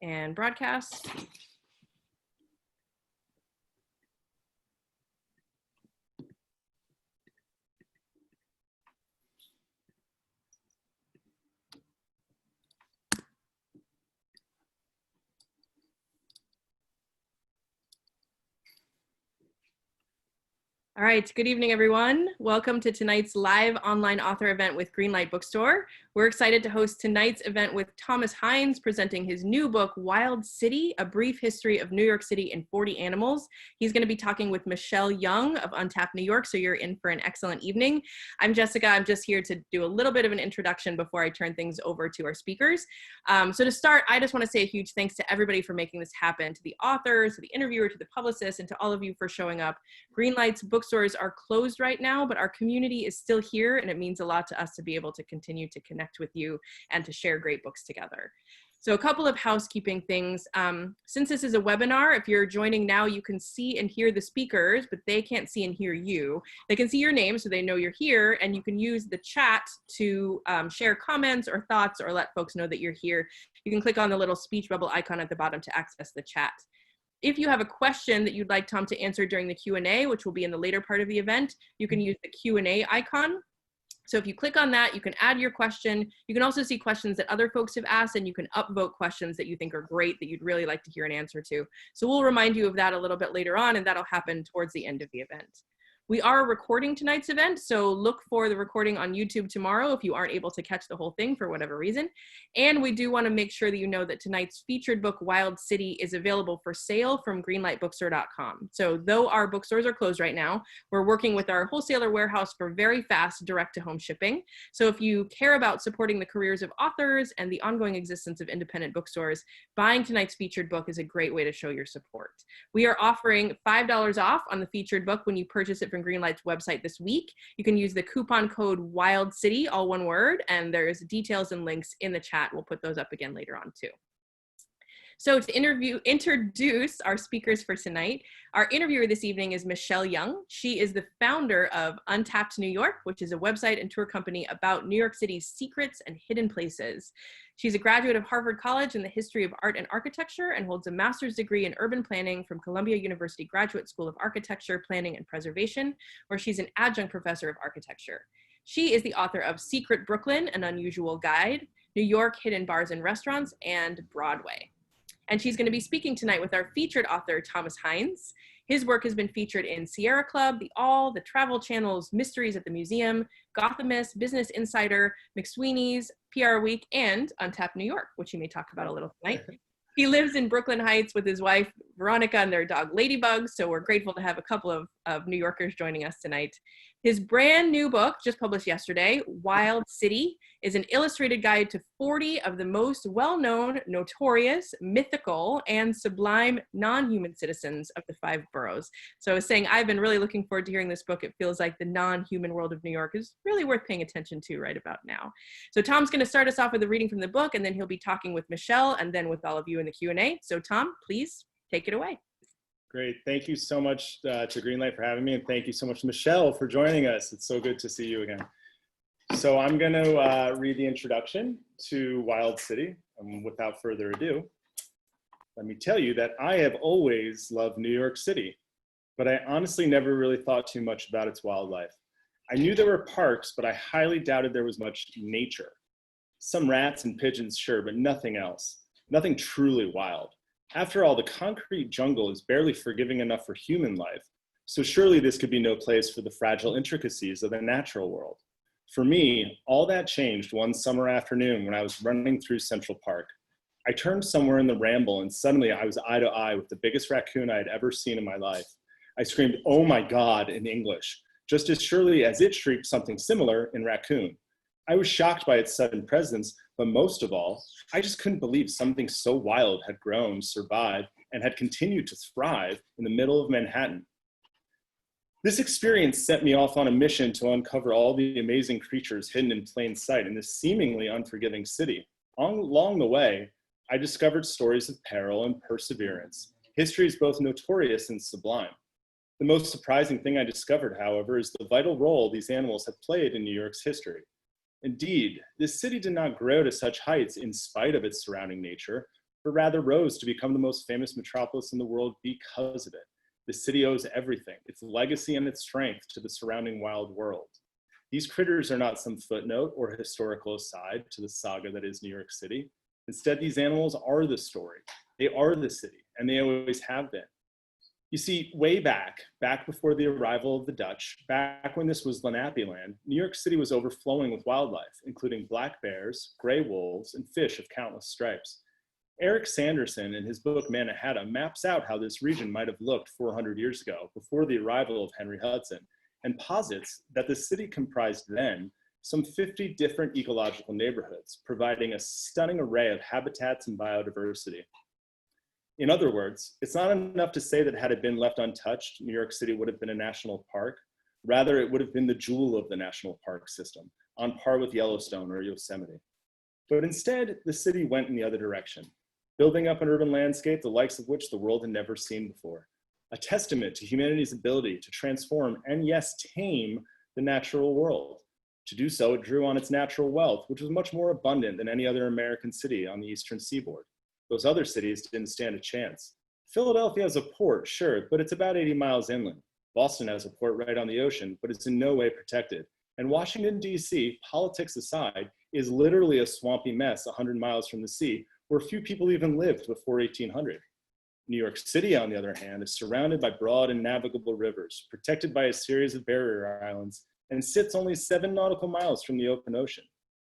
and broadcast. All right, good evening, everyone. Welcome to tonight's live online author event with Greenlight Bookstore. We're excited to host tonight's event with Thomas Hynes presenting his new book, Wild City, A Brief History of New York City in 40 Animals. He's going to be talking with Michelle Young of Untapped New York, so you're in for an excellent evening. I'm Jessica. I'm just here to do a little bit of an introduction before I turn things over to our speakers. So to start, I just want to say a huge thanks to everybody for making this happen, to the authors, to the interviewer, to the publicist, and to all of you for showing up. Greenlight's bookstores are closed right now, but our community is still here, and it means a lot to us to be able to continue to connect with you and to share great books together. So a couple of housekeeping things. Since this is a webinar, if you're joining now, you can see and hear the speakers, but they can't see and hear you. They can see your name so they know you're here, and you can use the chat to share comments or thoughts or let folks know that you're here. You can click on the little speech bubble icon at the bottom to access the chat. If you have a question that you'd like Tom to answer during the Q&A, which will be in the later part of the event, you can use the Q&A icon. So if you click on that, you can add your question. You can also see questions that other folks have asked, and you can upvote questions that you think are great that you'd really like to hear an answer to. So we'll remind you of that a little bit later on, and that'll happen towards the end of the event. We are recording tonight's event, so look for the recording on YouTube tomorrow if you aren't able to catch the whole thing for whatever reason. And we do want to make sure that you know that tonight's featured book, Wild City, is available for sale from greenlightbookstore.com. So though our bookstores are closed right now, we're working with our wholesaler warehouse for very fast direct-to-home shipping. So if you care about supporting the careers of authors and the ongoing existence of independent bookstores, buying tonight's featured book is a great way to show your support. We are offering $5 off on the featured book when you purchase it from Greenlight's website this week. You can use the coupon code Wild City, all one word, and there's details and links in the chat. We'll put those up again later on too. So to introduce our speakers for tonight, our interviewer this evening is Michelle Young. She is the founder of Untapped New York, which is a website and tour company about New York City's secrets and hidden places. She's a graduate of Harvard College in the history of art and architecture and holds a master's degree in urban planning from Columbia University Graduate School of Architecture, Planning, and Preservation, where she's an adjunct professor of architecture. She is the author of Secret Brooklyn, An Unusual Guide, New York, Hidden Bars and Restaurants, and Broadway. And she's going to be speaking tonight with our featured author, Thomas Hynes. His work has been featured in Sierra Club, The All, The Travel Channel's Mysteries at the Museum, Gothamist, Business Insider, McSweeney's, PR Week, and Untapped New York, which he may talk about a little tonight. He lives in Brooklyn Heights with his wife, Veronica, and their dog, Ladybug, so we're grateful to have a couple of New Yorkers joining us tonight. His brand new book, just published yesterday, Wild City, is an illustrated guide to 40 of the most well-known, notorious, mythical, and sublime non-human citizens of the 5 boroughs. So I was saying, I've been really looking forward to hearing this book. It feels like the non-human world of New York is really worth paying attention to right about now. So Tom's going to start us off with a reading from the book, and then he'll be talking with Michelle, and then with all of you in the Q&A. So Tom, please take it away. Great. Thank you so much to Greenlight for having me, and thank you so much, Michelle, for joining us. It's so good to see you again. So I'm going to read the introduction to Wild City. Without further ado, let me tell you that I have always loved New York City, but I honestly never really thought too much about its wildlife. I knew there were parks, but I highly doubted there was much nature. Some rats and pigeons, sure, but nothing else. Nothing truly wild. After all, the concrete jungle is barely forgiving enough for human life, so surely this could be no place for the fragile intricacies of the natural world. For me, all that changed one summer afternoon when I was running through Central Park. I turned somewhere in the ramble, and suddenly I was eye to eye with the biggest raccoon I had ever seen in my life. I screamed, "Oh my God," in English, just as surely as it shrieked something similar in raccoon. I was shocked by its sudden presence, but most of all, I just couldn't believe something so wild had grown, survived, and had continued to thrive in the middle of Manhattan. This experience set me off on a mission to uncover all the amazing creatures hidden in plain sight in this seemingly unforgiving city. Along the way, I discovered stories of peril and perseverance, histories both notorious and sublime. The most surprising thing I discovered, however, is the vital role these animals have played in New York's history. Indeed, this city did not grow to such heights in spite of its surrounding nature, but rather rose to become the most famous metropolis in the world because of it. The city owes everything, its legacy and its strength, to the surrounding wild world. These critters are not some footnote or historical aside to the saga that is New York City. Instead, these animals are the story. They are the city, and they always have been. You see, way back before the arrival of the Dutch, back when this was Lenape land, New York City was overflowing with wildlife, including black bears, gray wolves, and fish of countless stripes. Eric Sanderson, in his book Mannahatta, maps out how this region might have looked 400 years ago, before the arrival of Henry Hudson, and posits that the city comprised then some 50 different ecological neighborhoods, providing a stunning array of habitats and biodiversity. In other words, it's not enough to say that had it been left untouched, New York City would have been a national park. Rather, it would have been the jewel of the national park system, on par with Yellowstone or Yosemite. But instead, the city went in the other direction, building up an urban landscape the likes of which the world had never seen before. A testament to humanity's ability to transform and, yes, tame the natural world. To do so, it drew on its natural wealth, which was much more abundant than any other American city on the eastern seaboard. Those other cities didn't stand a chance. Philadelphia has a port, sure, but it's about 80 miles inland. Boston has a port right on the ocean, but it's in no way protected. And Washington, D.C., politics aside, is literally a swampy mess 100 miles from the sea, where few people even lived before 1800. New York City, on the other hand, is surrounded by broad and navigable rivers, protected by a series of barrier islands, and sits only 7 nautical miles from the open ocean.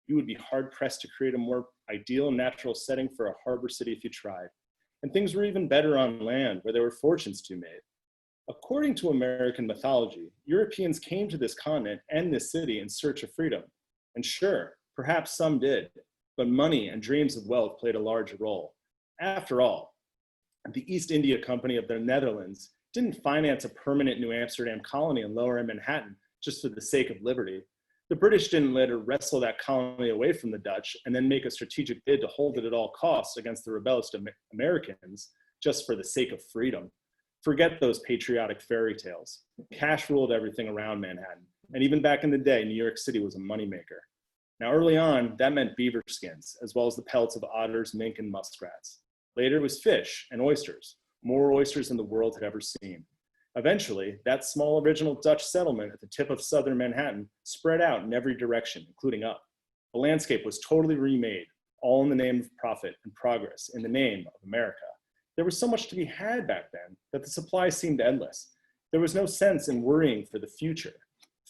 You would be hard-pressed to create a more ideal natural setting for a harbor city if you tried. And things were even better on land, where there were fortunes to be made. According to American mythology, Europeans came to this continent and this city in search of freedom. And sure, perhaps some did, but money and dreams of wealth played a large role. After all, the East India Company of the Netherlands didn't finance a permanent New Amsterdam colony in Lower Manhattan just for the sake of liberty. The British didn't later wrestle that colony away from the Dutch and then make a strategic bid to hold it at all costs against the rebellious Americans just for the sake of freedom. Forget those patriotic fairy tales. Cash ruled everything around Manhattan. And even back in the day, New York City was a moneymaker. Now, early on, that meant beaver skins, as well as the pelts of otters, mink, and muskrats. Later, it was fish and oysters, more oysters than the world had ever seen. Eventually, that small original Dutch settlement at the tip of southern Manhattan spread out in every direction, including up. The landscape was totally remade, all in the name of profit and progress, in the name of America. There was so much to be had back then that the supply seemed endless. There was no sense in worrying for the future.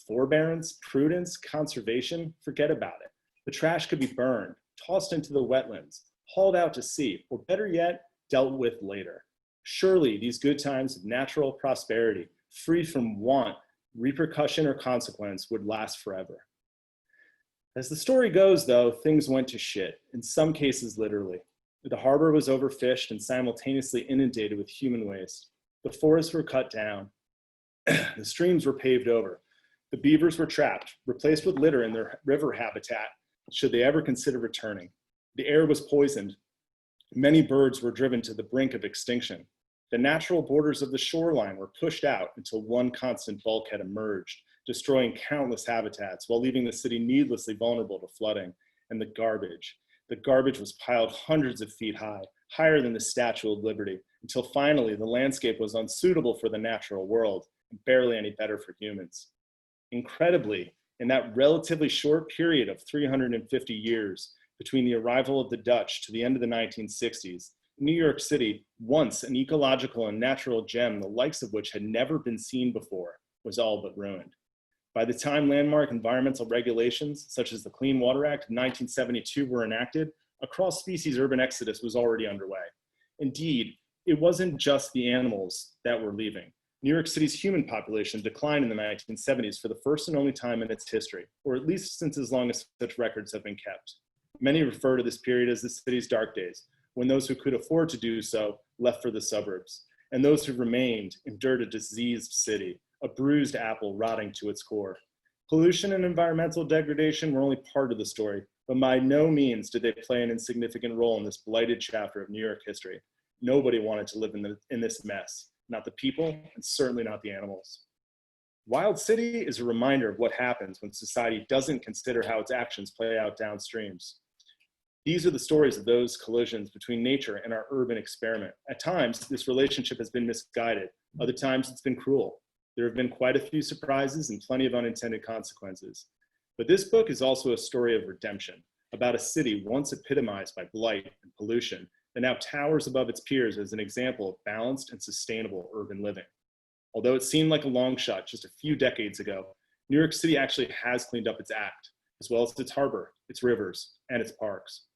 Forbearance, prudence, conservation, forget about it. The trash could be burned, tossed into the wetlands, hauled out to sea, or better yet, dealt with later. Surely these good times of natural prosperity, free from want, repercussion, or consequence, would last forever. As the story goes, though, things went to shit, in some cases literally. The harbor was overfished and simultaneously inundated with human waste. The forests were cut down. The streams were paved over. The beavers were trapped, replaced with litter in their river habitat, should they ever consider returning. The air was poisoned. Many birds were driven to the brink of extinction. The natural borders of the shoreline were pushed out until one constant bulkhead emerged, destroying countless habitats while leaving the city needlessly vulnerable to flooding. And the garbage. The garbage was piled hundreds of feet high, higher than the Statue of Liberty, until finally the landscape was unsuitable for the natural world and barely any better for humans. Incredibly, in that relatively short period of 350 years, between the arrival of the Dutch to the end of the 1960s, New York City, once an ecological and natural gem the likes of which had never been seen before, was all but ruined. By the time landmark environmental regulations, such as the Clean Water Act of 1972, were enacted, a cross-species urban exodus was already underway. Indeed, it wasn't just the animals that were leaving. New York City's human population declined in the 1970s for the first and only time in its history, or at least since as long as such records have been kept. Many refer to this period as the city's dark days, when those who could afford to do so left for the suburbs, and those who remained endured a diseased city, a bruised apple rotting to its core. Pollution and environmental degradation were only part of the story, but by no means did they play an insignificant role in this blighted chapter of New York history. Nobody wanted to live in this mess, not the people, and certainly not the animals. Wild City is a reminder of what happens when society doesn't consider how its actions play out downstreams. These are the stories of those collisions between nature and our urban experiment. At times, this relationship has been misguided. Other times, it's been cruel. There have been quite a few surprises and plenty of unintended consequences. But this book is also a story of redemption, about a city once epitomized by blight and pollution that now towers above its peers as an example of balanced and sustainable urban living. Although it seemed like a long shot just a few decades ago, New York City actually has cleaned up its act, as well as its harbor, its rivers, and its parks.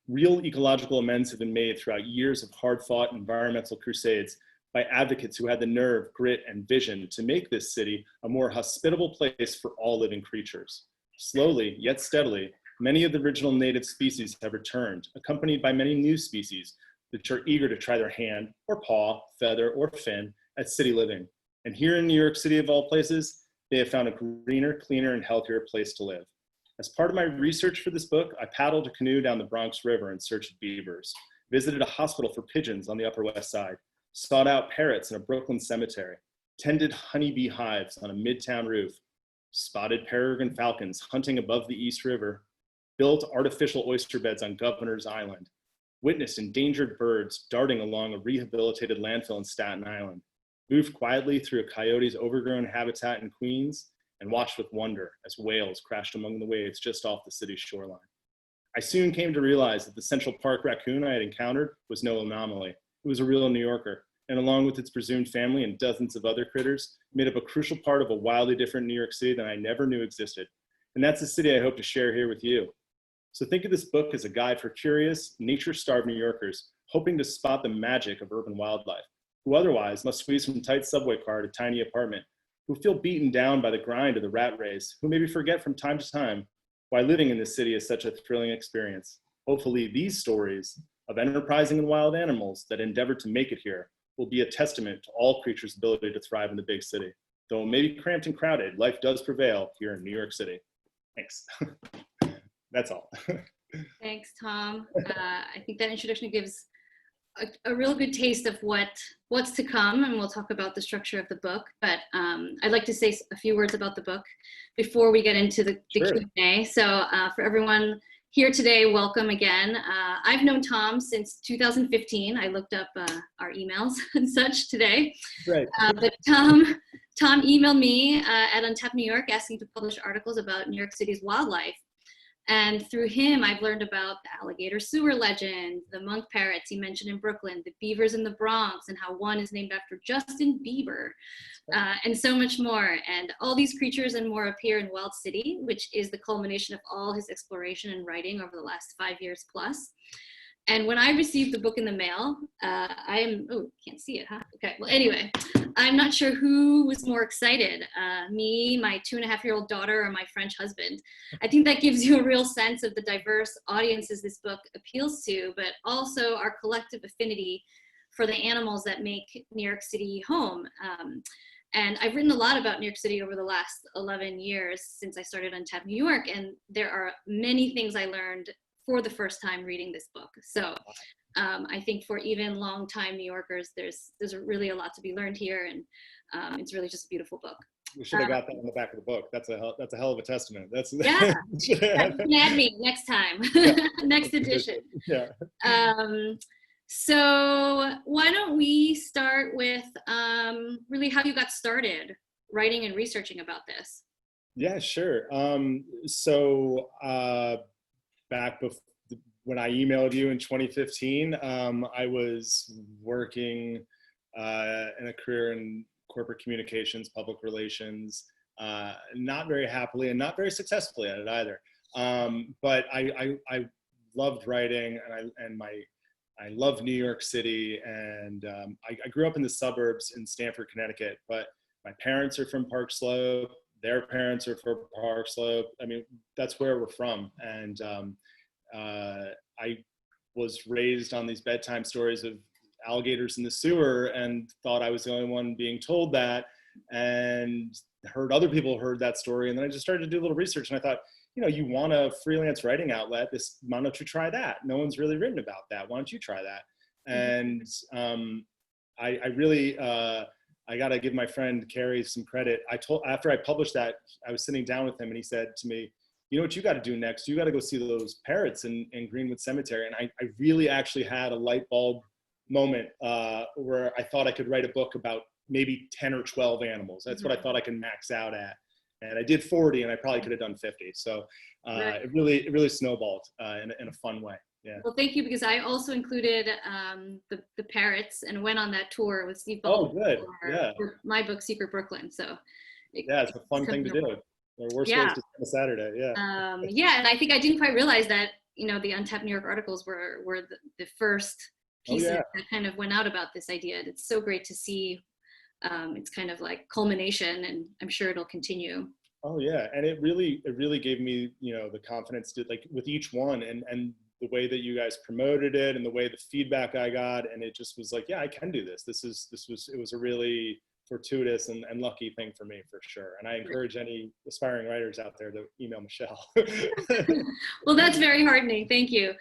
Real ecological amends have been made throughout years of hard-fought environmental crusades by advocates who had the nerve, grit, and vision to make this city a more hospitable place for all living creatures. Slowly, yet steadily, many of the original native species have returned, accompanied by many new species, which are eager to try their hand, or paw, feather, or fin at city living. And here in New York City, of all places, they have found a greener, cleaner, and healthier place to live. As part of my research for this book, I paddled a canoe down the Bronx River in search of beavers, visited a hospital for pigeons on the Upper West Side, sought out parrots in a Brooklyn cemetery, tended honeybee hives on a midtown roof, spotted peregrine falcons hunting above the East River, built artificial oyster beds on Governor's Island, witnessed endangered birds darting along a rehabilitated landfill in Staten Island, moved quietly through a coyote's overgrown habitat in Queens, and watched with wonder as whales crashed among the waves just off the city's shoreline. I soon came to realize that the Central Park raccoon I had encountered was no anomaly. It was a real New Yorker, and along with its presumed family and dozens of other critters, made up a crucial part of a wildly different New York City than I never knew existed. And that's the city I hope to share here with you. So think of this book as a guide for curious, nature-starved New Yorkers hoping to spot the magic of urban wildlife, who otherwise must squeeze from tight subway car to tiny apartment, who feel beaten down by the grind of the rat race, who maybe forget from time to time why living in this city is such a thrilling experience. Hopefully these stories of enterprising and wild animals that endeavor to make it here will be a testament to all creatures' ability to thrive in the big city. Though it may be cramped and crowded, life does prevail here in New York City. Thanks. That's all. Thanks, Tom. I think that introduction gives a real good taste of what's to come, and we'll talk about the structure of the book. But I'd like to say a few words about the book before we get into the Sure. Q&A. So for everyone here today, welcome again. I've known Tom since 2015. I looked up our emails and such today. Right. But Tom emailed me at Untapped New York asking to publish articles about New York City's wildlife. And through him, I've learned about the alligator sewer legend, the monk parrots he mentioned in Brooklyn, the beavers in the Bronx, and how one is named after Justin Bieber, and so much more. And all these creatures and more appear in Wild City, which is the culmination of all his exploration and writing over the last 5 years plus. And when I received the book in the mail, can't see it, huh? Okay, well, anyway, I'm not sure who was more excited, me, my 2.5-year-old daughter, or my French husband. I think that gives you a real sense of the diverse audiences this book appeals to, but also our collective affinity for the animals that make New York City home. And I've written a lot about New York City over the last 11 years since I started Untapped New York, and there are many things I learned for the first time reading this book. So I think for even longtime New Yorkers, there's really a lot to be learned here, and it's really just a beautiful book. We should have got that on the back of the book. That's a hell of a testament. That's Yeah. You can add me next time, next edition. Yeah. So why don't we start with really how you got started writing and researching about this? Yeah, sure. Back when I emailed you in 2015, I was working in a career in corporate communications, public relations, not very happily and not very successfully at it either. But I loved writing, and I love New York City, and I grew up in the suburbs in Stamford, Connecticut, but my parents are from Park Slope. Their parents are from Park Slope. I mean, that's where we're from. And I was raised on these bedtime stories of alligators in the sewer and thought I was the only one being told that, and heard other people heard that story. And then I just started to do a little research, and I thought, you want a freelance writing outlet, why don't you try that? No one's really written about that. Why don't you try that? And I really, I got to give my friend Carrie some credit. After I published that, I was sitting down with him, and he said to me, you know what you got to do next? You got to go see those parrots in Greenwood Cemetery. And I really actually had a light bulb moment where I thought I could write a book about maybe 10 or 12 animals. That's what I thought I could max out at. And I did 40, and I probably could have done 50. So it really snowballed in a fun way. Yeah. Well, thank you, because I also included the parrots and went on that tour with Steve Baldwin. Oh, good. For my book, Secret Brooklyn. So it's a fun thing to do. Or worst ways to spend a Saturday. Yeah. And I think I didn't quite realize that, the Untapped New York articles were the first pieces that kind of went out about this idea. And it's so great to see. It's kind of like culmination, and I'm sure it'll continue. Oh yeah, and it really gave me the confidence to, like, with each one, and the way that you guys promoted it, and the way the feedback I got, and it just was like, yeah, I can do this. It was a really fortuitous and lucky thing for me, for sure. And I encourage any aspiring writers out there to email Michelle. Well, that's very heartening. Thank you.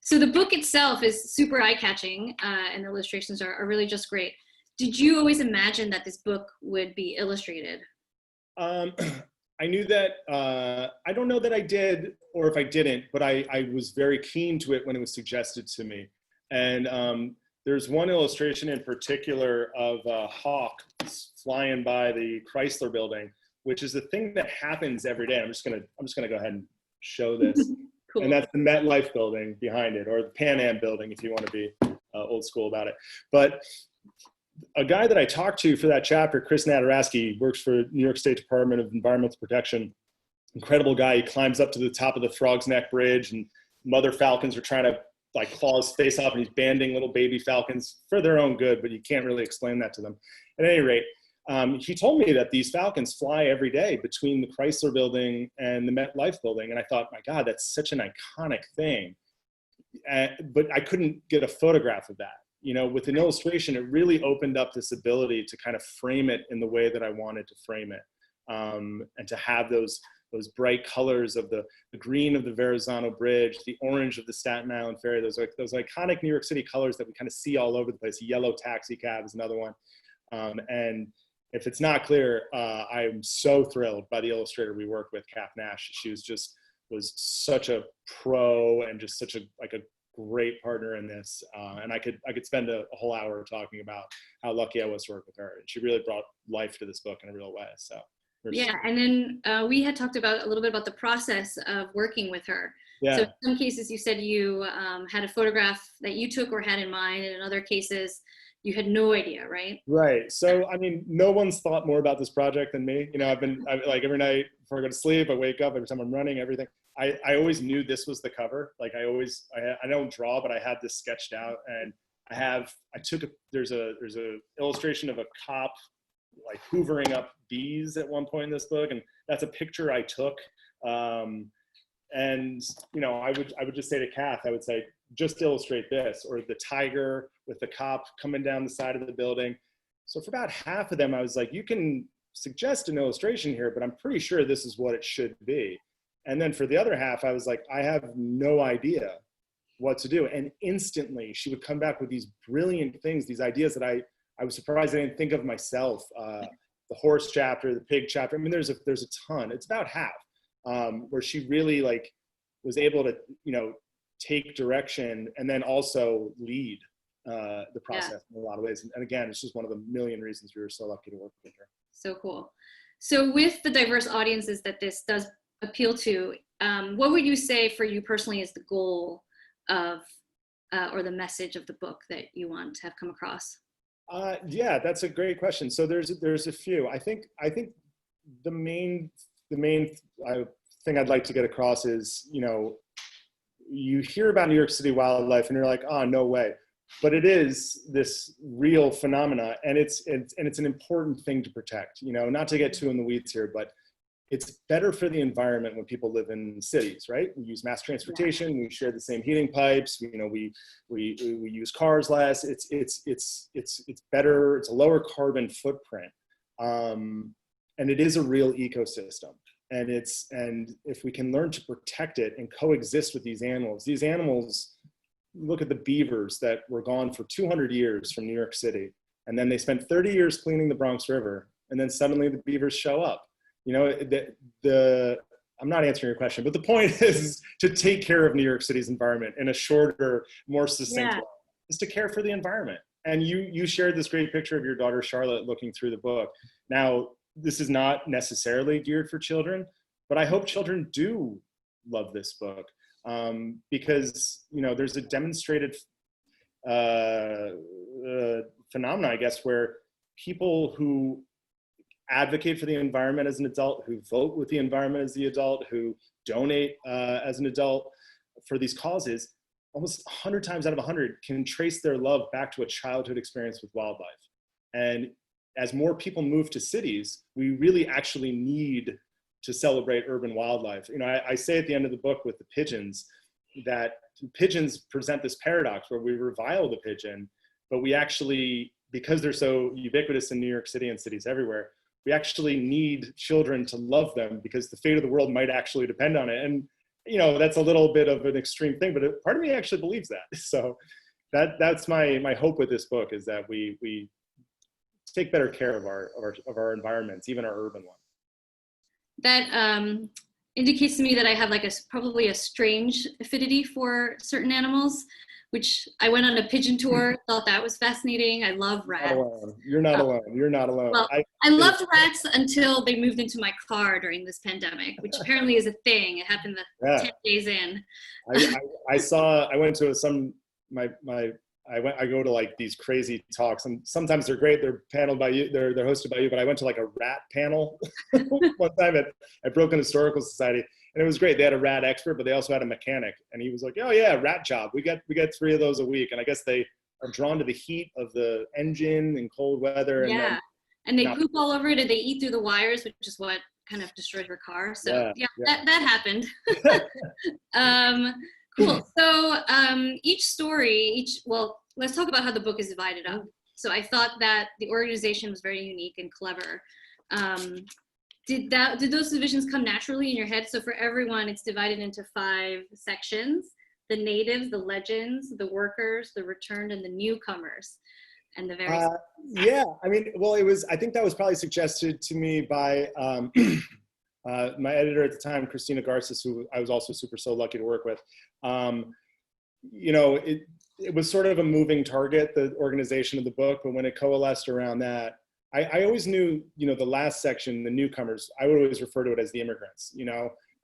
So the book itself is super eye-catching, and the illustrations are really just great. Did you always imagine that this book would be illustrated? I knew that, I don't know that I did, or if I didn't, but I was very keen to it when it was suggested to me. And there's one illustration in particular of a hawk flying by the Chrysler building, which is the thing that happens every day. I'm just gonna go ahead and show this. Cool. And that's the MetLife building behind it, or the Pan Am building, if you want to be old school about it. But a guy that I talked to for that chapter, Chris Nataraski, works for New York State Department of Environmental Protection. Incredible guy. He climbs up to the top of the Frog's Neck Bridge, and mother falcons are trying to like claw his face off, and he's banding little baby falcons for their own good, but you can't really explain that to them. At any rate, he told me that these falcons fly every day between the Chrysler building and the MetLife building. And I thought, my God, that's such an iconic thing. But I couldn't get a photograph of that. With an illustration, it really opened up this ability to kind of frame it in the way that I wanted to frame it, and to have those bright colors of the green of the Verrazano Bridge, the orange of the Staten Island Ferry, those iconic New York City colors that we kind of see all over the place. Yellow taxi cab is another one. And if it's not clear, I'm so thrilled by the illustrator we worked with, Kath Nash. She was such a pro, and just such a great partner in this, and I could spend a whole hour talking about how lucky I was to work with her. And she really brought life to this book in a real way. So yeah, and then we had talked about a little bit about the process of working with her. Yeah. So in some cases you said you had a photograph that you took or had in mind, and in other cases you had no idea, right? Right. So I mean, no one's thought more about this project than me. I've like every night before I go to sleep, I wake up, every time I'm running, everything. I always knew this was the cover. Like I don't draw, but I had this sketched out, and there's a illustration of a cop like hoovering up bees at one point in this book, and that's a picture I took. And I would just say to Kath, I would say, just illustrate this, or the tiger with the cop coming down the side of the building. So for about half of them, I was like, you can suggest an illustration here, but I'm pretty sure this is what it should be. And then for the other half, I was like, I have no idea what to do. And instantly she would come back with these brilliant things, these ideas that I was surprised I didn't think of myself. The horse chapter, the pig chapter. I mean, there's a ton. It's about half where she really was able to, take direction and then also lead the process in a lot of ways. And again, it's just one of the million reasons we were so lucky to work with her. So cool. So with the diverse audiences that this does appeal to, what would you say for you personally is the goal of or the message of the book that you want to have come across? Yeah, that's a great question. So there's a few. I think the main thing I'd like to get across is, you hear about New York City wildlife and you're like, oh, no way. But it is this real phenomena, and it's an important thing to protect. Not to get too in the weeds here, but it's better for the environment when people live in cities, right? We use mass transportation, we share the same heating pipes, we use cars less. It's better, it's a lower carbon footprint. And it is a real ecosystem. And if we can learn to protect it and coexist with these animals, look at the beavers that were gone for 200 years from New York City. And then they spent 30 years cleaning the Bronx River. And then suddenly the beavers show up. I'm not answering your question, but the point is to take care of New York City's environment in a shorter, more succinct way, is to care for the environment. And you shared this great picture of your daughter Charlotte looking through the book. Now, this is not necessarily geared for children, but I hope children do love this book, because there's a demonstrated phenomena, I guess, where people who advocate for the environment as an adult, who vote with the environment as the adult, who donate as an adult for these causes, almost 100 times out of 100 can trace their love back to a childhood experience with wildlife. And as more people move to cities, we really actually need to celebrate urban wildlife. I say at the end of the book with the pigeons that pigeons present this paradox where we revile the pigeon, but we actually, because they're so ubiquitous in New York City and cities everywhere, we actually need children to love them because the fate of the world might actually depend on it. And that's a little bit of an extreme thing, but part of me actually believes that. So that's my hope with this book, is that we take better care of our environments, even our urban one. That indicates to me that I have probably a strange affinity for certain animals, which I went on a pigeon tour, thought that was fascinating. I love rats. You're not alone. You're not alone. Well, I loved rats until they moved into my car during this pandemic, which apparently is a thing. It happened 10 days in. I went to I go to these crazy talks, and sometimes they're great. They're paneled by you. They're hosted by you. But I went to a rat panel one time at Broken Historical Society, and it was great. They had a rat expert, but they also had a mechanic, and he was like, "Oh yeah, rat job. We get 3 of those a week." And I guess they are drawn to the heat of the engine in cold weather. And they poop all over it, and they eat through the wires, which is what kind of destroyed her car. So that happened. Cool. So each story, let's talk about how the book is divided up. So I thought that the organization was very unique and clever. Did those divisions come naturally in your head? So for everyone, it's divided into 5 sections: the natives, the legends, the workers, the returned, and the newcomers. And the very I think that was probably suggested to me by my editor at the time, Christina Garces, who I was also so lucky to work with. It was sort of a moving target, the organization of the book, but when it coalesced around that, I always knew, the last section, the newcomers, I would always refer to it as the immigrants,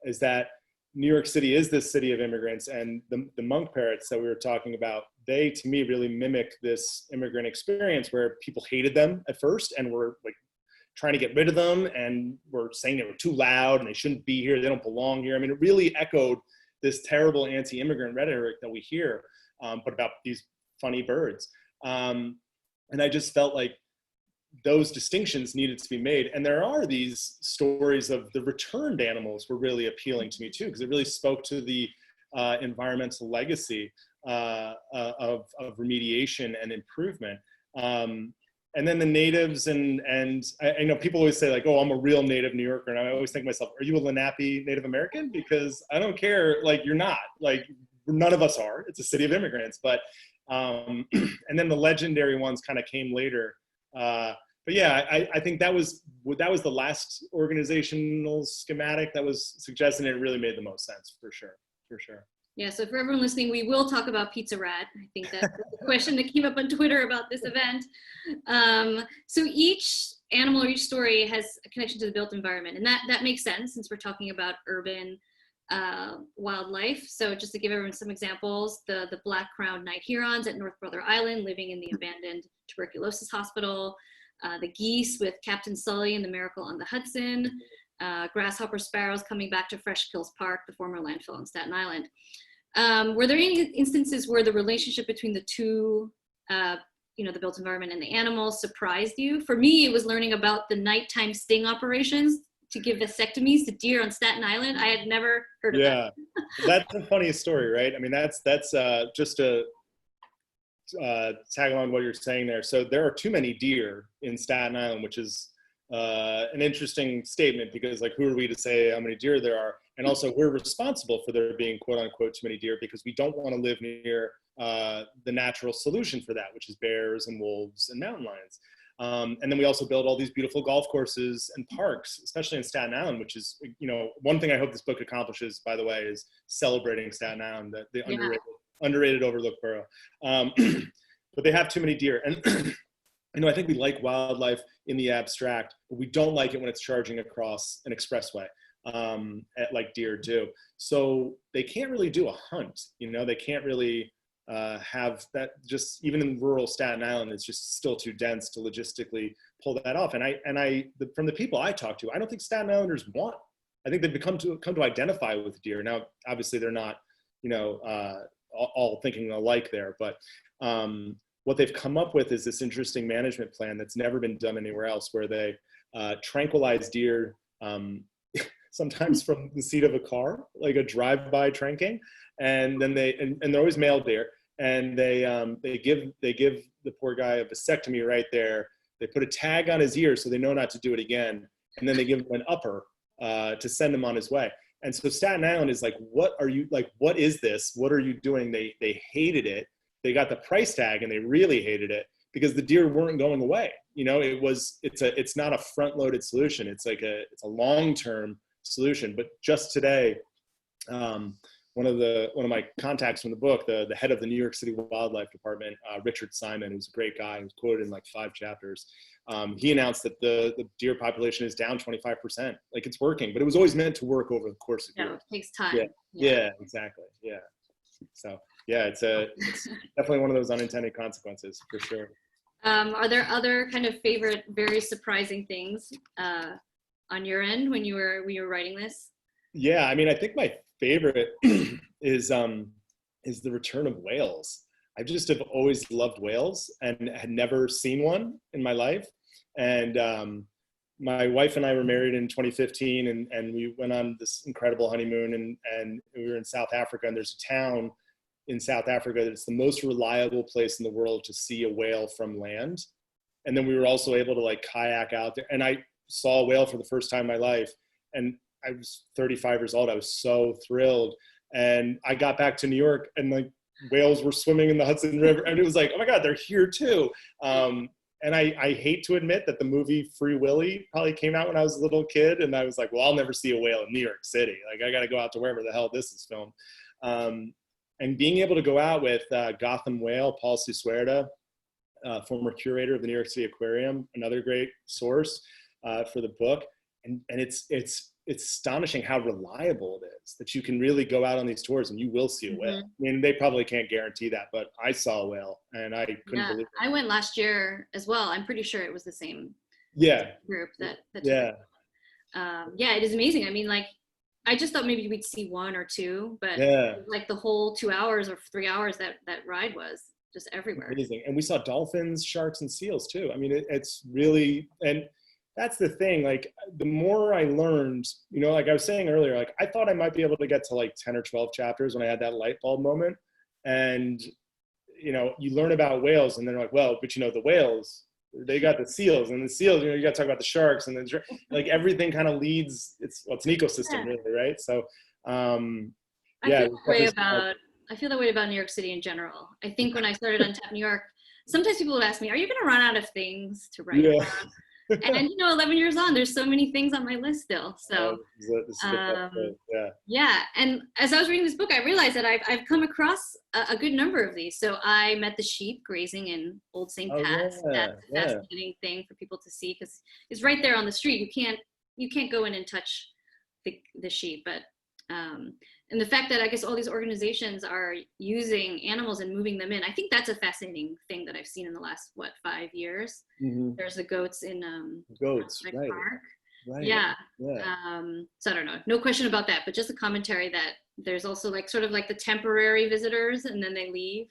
is that New York City is this city of immigrants, and the monk parrots that we were talking about, they, to me, really mimic this immigrant experience where people hated them at first and were trying to get rid of them, and were saying they were too loud and they shouldn't be here, they don't belong here. I mean, it really echoed this terrible anti-immigrant rhetoric that we hear, but about these funny birds. And I just felt like those distinctions needed to be made. And there are these stories of the returned animals were really appealing to me too, because it really spoke to the environmental legacy of remediation and improvement. And then the natives, and I know people always say oh, I'm a real native New Yorker. And I always think to myself, are you a Lenape Native American? Because I don't care, you're not, none of us are. It's a city of immigrants, but, and then the legendary ones kind of came later. But yeah, I think that was the last organizational schematic that was suggested, and it really made the most sense, for sure. Yeah, so for everyone listening, we will talk about Pizza Rat. I think that's the question that came up on Twitter about this event. So each animal or each story has a connection to the built environment, and that makes sense since we're talking about urban wildlife. So just to give everyone some examples, the black-crowned night herons at North Brother Island living in the abandoned tuberculosis hospital, the geese with Captain Sully and the Miracle on the Hudson, grasshopper sparrows coming back to Fresh Kills Park, the former landfill on Staten Island. Were there any instances where the relationship between the two, the built environment and the animals surprised you? For me, it was learning about the nighttime sting operations to give vasectomies to deer on Staten Island. I had never heard of that. That's the funniest story, right? I mean, that's just to tag along what you're saying there. So there are too many deer in Staten Island, which is an interesting statement, because who are we to say how many deer there are? And also, we're responsible for there being quote unquote too many deer, because we don't want to live near the natural solution for that, which is bears and wolves and mountain lions. And then we also build all these beautiful golf courses and parks, especially in Staten Island, which is, one thing I hope this book accomplishes, by the way, is celebrating Staten Island, the underrated, overlooked borough. But they have too many deer. And, I think we like wildlife in the abstract, but we don't like it when it's charging across an expressway, like deer do. So they can't really do a hunt, they can't really have that. Just even in rural Staten Island, it's just still too dense to logistically pull that off. And from the people I talk to, I don't think Staten Islanders want. I think they've come to identify with deer. Now, obviously, they're not, all thinking alike there, but what they've come up with is this interesting management plan that's never been done anywhere else, where they tranquilize deer, sometimes from the seat of a car, like a drive-by tranking, and then and they're always male deer, and they give the poor guy a vasectomy right there. They put a tag on his ear so they know not to do it again, and then they give him an upper to send him on his way. And so Staten Island is like, what is this? What are you doing? They hated it. They got the price tag and they really hated it because the deer weren't going away. It's not a front-loaded solution. It's like it's a long-term solution. But just today, one of my contacts from the book, the head of the New York City Wildlife Department, Richard Simon, who's a great guy, who's quoted in like 5 chapters. He announced that the deer population is down 25%. Like, it's working, but it was always meant to work over the course of years. It takes time. Yeah, exactly. Yeah. So yeah, it's definitely one of those unintended consequences for sure. Are there other kind of favorite, very surprising things on your end when you were writing this? Yeah, I think my favorite is the return of whales. I just have always loved whales and had never seen one in my life. And my wife and I were married in 2015, and we went on this incredible honeymoon, and we were in South Africa, and there's a town in South Africa that's the most reliable place in the world to see a whale from land. And then we were also able to like kayak out there, and I saw a whale for the first time in my life, and I was 35 years old. I was so thrilled. And I got back to New York, and like whales were swimming in the Hudson River, and it was like, oh my God, they're here too. And I hate to admit that the movie Free Willy probably came out when I was a little kid, and I was like, well, I'll never see a whale in New York City. Like, I got to go out to wherever the hell this is filmed. And being able to go out with Gotham Whale, Paul Susuerda, former curator of the New York City Aquarium, another great source for the book. And it's astonishing how reliable it is, that you can really go out on these tours and you will see a whale. They probably can't guarantee that, but I saw a whale and I couldn't believe it. I went last year as well. I'm pretty sure it was the same group that it is amazing. I just thought maybe we'd see 1 or 2, but like the whole 2 hours or 3 hours that ride was just everywhere. Amazing. And we saw dolphins, sharks, and seals too. It's really, and that's the thing, like the more I learned, like I was saying earlier, like I thought I might be able to get to like 10 or 12 chapters when I had that light bulb moment. And, you learn about whales and then like, well, but the whales, they got the seals, and the seals, you got to talk about the sharks, and then like everything kind of leads, it's an ecosystem really, right? So, I feel that way about New York City in general. I think when I started Untapped New York, sometimes people would ask me, are you going to run out of things to write about? And 11 years on, there's so many things on my list still. So and as I was reading this book, I realized that I've come across a good number of these. So I met the sheep grazing in Old St. Pat's. That's a fascinating thing for people to see because it's right there on the street. You can't go in and touch the sheep, but and the fact that I guess all these organizations are using animals and moving them in, I think that's a fascinating thing that I've seen in the last 5 years. There's the goats in Park. Right. Yeah. So I don't know, no question about that, but just a commentary that there's also like sort of like the temporary visitors and then they leave.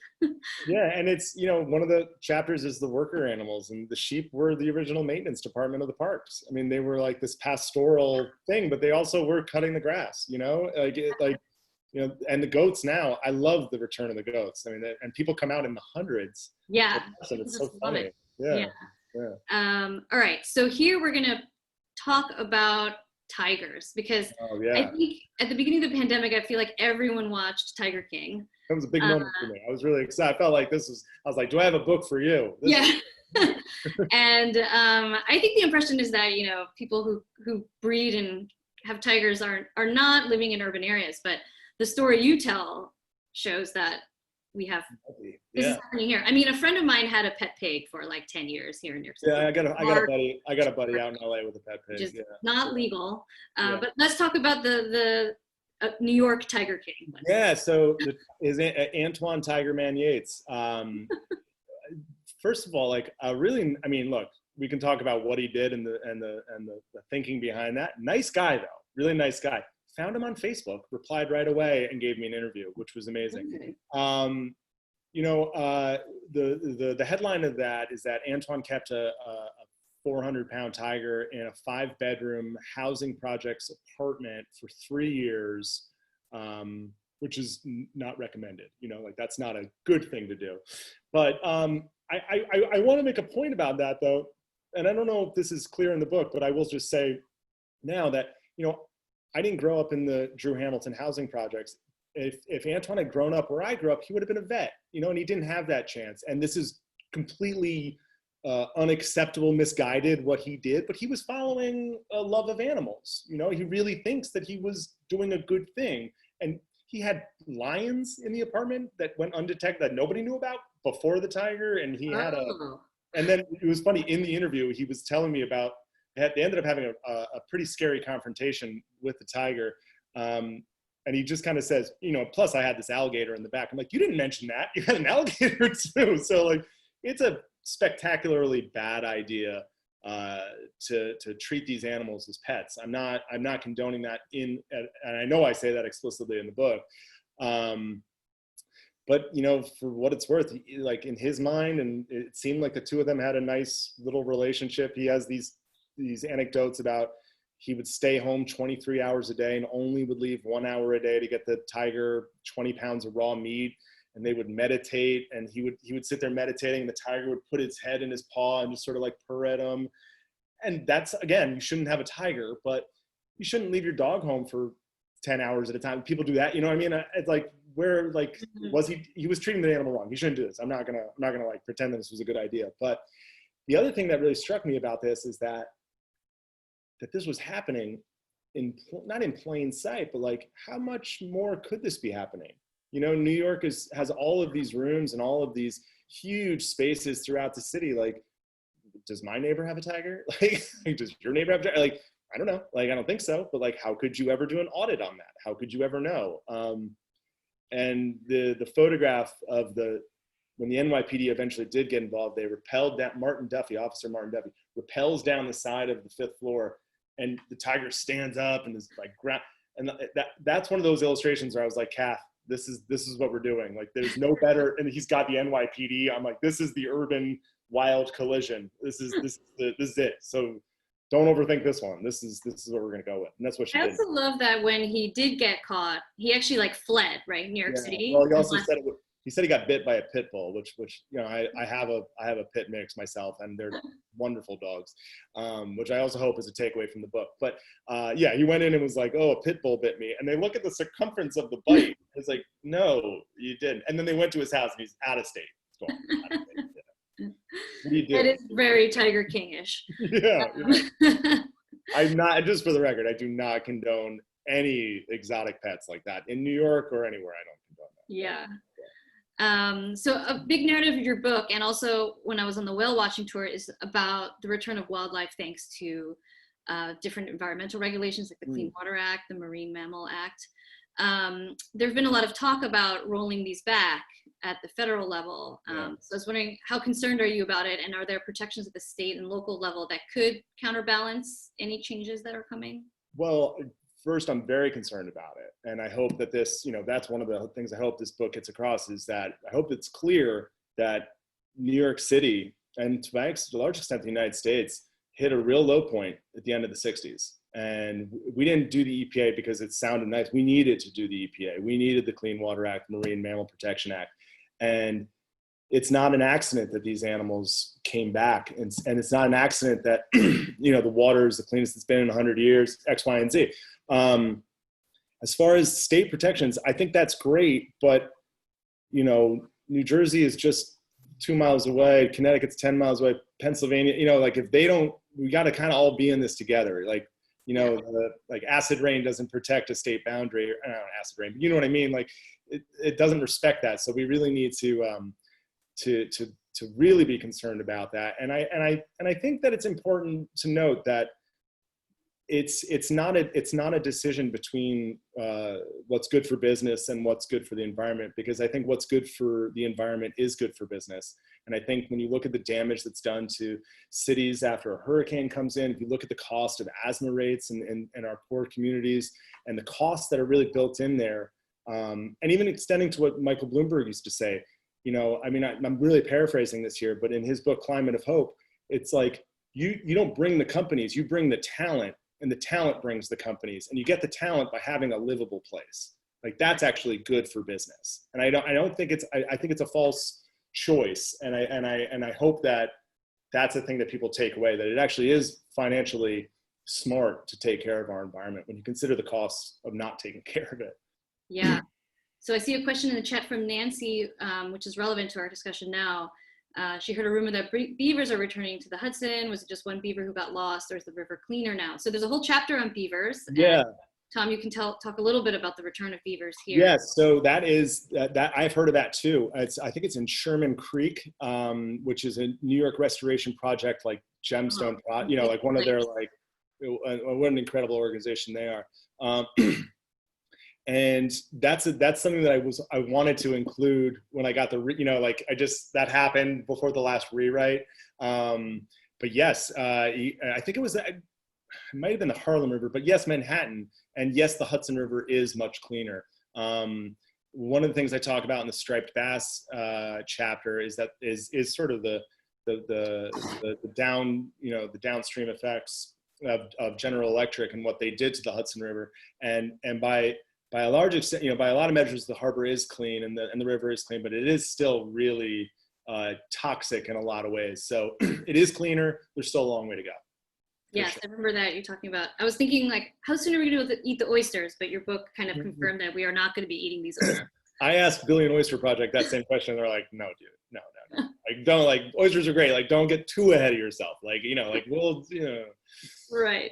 And it's, one of the chapters is the worker animals, and the sheep were the original maintenance department of the parks. They were like this pastoral thing, but they also were cutting the grass, and the goats now, I love the return of the goats. And people come out in the hundreds. Yeah. It's so funny. All right. So here we're going to talk about tigers because I think at the beginning of the pandemic, I feel like everyone watched Tiger King. That was a big moment for me. I was really excited. I felt like I was like, do I have a book for you? And I think the impression is that, people who breed and have tigers are not living in urban areas, but the story you tell shows that we have this is happening here. I mean, a friend of mine had a pet pig for like 10 years here in New York City. Yeah, I got a buddy out in LA with a pet pig. Which is not legal. But let's talk about the New York Tiger King. Yeah, so is Antoine Tiger Man Yates. First of all, like really, I mean, look, we can talk about what he did and the thinking behind that. Nice guy though, really nice guy. Found him on Facebook, replied right away, and gave me an interview, which was amazing. Okay. The headline of that is that Antoine kept a 400-pound tiger in a 5-bedroom housing projects apartment for 3 years, which is not recommended. Like that's not a good thing to do. But I want to make a point about that though, and I don't know if this is clear in the book, but I will just say now that I didn't grow up in the Drew Hamilton housing projects. If Antoine had grown up where I grew up, he would have been a vet, and he didn't have that chance. And this is completely unacceptable, misguided what he did, but he was following a love of animals. He really thinks that he was doing a good thing. And he had lions in the apartment that went undetected, that nobody knew about before the tiger. And he had and then it was funny, in the interview, he was telling me about, they ended up having a pretty scary confrontation with the tiger. And he just kind of says, plus I had this alligator in the back. I'm like, you didn't mention that. You had an alligator too. So like, it's a spectacularly bad idea to treat these animals as pets. I'm not condoning that and I know I say that explicitly in the book. But for what it's worth, like in his mind, and it seemed like the two of them had a nice little relationship. He has these anecdotes about he would stay home 23 hours a day and only would leave 1 hour a day to get the tiger 20 pounds of raw meat. And they would meditate, and he would sit there meditating, and the tiger would put its head in his paw and just sort of like purr at him. And that's, again, you shouldn't have a tiger, but you shouldn't leave your dog home for 10 hours at a time. People do that, you know what I mean? It's like, where, like, was he was treating the animal wrong. He shouldn't do this. I'm not gonna like pretend that this was a good idea. But the other thing that really struck me about this is that this was happening not in plain sight, but like, how much more could this be happening? New York has all of these rooms and all of these huge spaces throughout the city. Like, does my neighbor have a tiger? Like, does your neighbor have a tiger? Like, I don't know. Like, I don't think so. But like, how could you ever do an audit on that? How could you ever know? And the photograph of when the NYPD eventually did get involved, they rappelled that Officer Martin Duffy, rappels down the side of the 5th floor, and the tiger stands up and is like, and that's one of those illustrations where I was like, Kath, this is what we're doing. Like, there's no better, and he's got the NYPD. I'm like, this is the urban wild collision. This is it. So don't overthink this one. This is what we're gonna go with, and that's what she did. I also love that when he did get caught, he actually like fled, right, in New York City. Well, he also said he said he got bit by a pit bull, which I have a pit mix myself, and they're wonderful dogs, which I also hope is a takeaway from the book. But he went in and was like, oh, a pit bull bit me, and they look at the circumference of the bite. It's like, no, you didn't. And then they went to his house, and he's out of state. What do you do? It is very Tiger King-ish. Yeah. I'm not, just for the record, I do not condone any exotic pets like that in New York or anywhere. I don't condone that. Yeah. So a big narrative of your book, and also when I was on the whale watching tour, is about the return of wildlife thanks to different environmental regulations like the Clean Water Act, the Marine Mammal Act. There's been a lot of talk about rolling these back at the federal level. So I was wondering, how concerned are you about it? And are there protections at the state and local level that could counterbalance any changes that are coming? Well, first, I'm very concerned about it. And I hope that this, that's one of the things I hope this book gets across, is that I hope it's clear that New York City, and to a large extent the United States, hit a real low point at the end of the 60s. And we didn't do the EPA because it sounded nice. We needed to do the EPA. We needed the Clean Water Act, Marine Mammal Protection Act. And it's not an accident that these animals came back. And it's not an accident that, the water is the cleanest it's been in 100 years, X, Y, and Z. As far as state protections, I think that's great, but New Jersey is just 2 miles away, Connecticut's 10 miles away, Pennsylvania, you know, like if they don't, we got to kind of all be in this together. Like, you know, like acid rain doesn't protect a state boundary, or I don't know, acid rain, but you know what I mean? Like it doesn't respect that. So we really need to really be concerned about that. And I think that it's important to note that it's not a decision between what's good for business and what's good for the environment, because I think what's good for the environment is good for business. And I think when you look at the damage that's done to cities after a hurricane comes in, if you look at the cost of asthma rates in our poor communities and the costs that are really built in there, and even extending to what Michael Bloomberg used to say, you know, I mean, I'm really paraphrasing this here, but in his book, Climate of Hope, it's like, you don't bring the companies, you bring the talent, and the talent brings the companies, and you get the talent by having a livable place. Like that's actually good for business. And I don't think I think it's a false choice. And I hope that that's a thing that people take away, that it actually is financially smart to take care of our environment when you consider the costs of not taking care of it. Yeah. So I see a question in the chat from Nancy, which is relevant to our discussion now. She heard a rumor that beavers are returning to the Hudson. Was it just one beaver who got lost, or is the river cleaner now? So there's a whole chapter on beavers. Yeah. And Tom, you can talk a little bit about the return of beavers here. Yes, so that is that I've heard of that too. I think it's in Sherman Creek, which is a New York restoration project, like Gemstone, you know, like one of their like, what an incredible organization they are. And that's something that I wanted to include when I got you know, like that happened before the last rewrite. But yes, I think it might have been the Harlem River, but yes, Manhattan, and yes, the Hudson River is much cleaner. One of the things I talk about in the striped bass chapter is sort of the downstream effects of General Electric and what they did to the Hudson River, and by a large extent, you know, by a lot of measures, the harbor is clean and the river is clean, but it is still really toxic in a lot of ways. So it is cleaner. There's still a long way to go. Yes, sure. I remember that you're talking about. I was thinking, like, how soon are we going to eat the oysters? But your book kind of confirmed that we are not going to be eating these oysters. I asked Billy and Oyster Project that same question. They're like, no, dude, no. Like, don't, like, oysters are great. Like, don't get too ahead of yourself. Like, you know, like, we'll, you know. Right.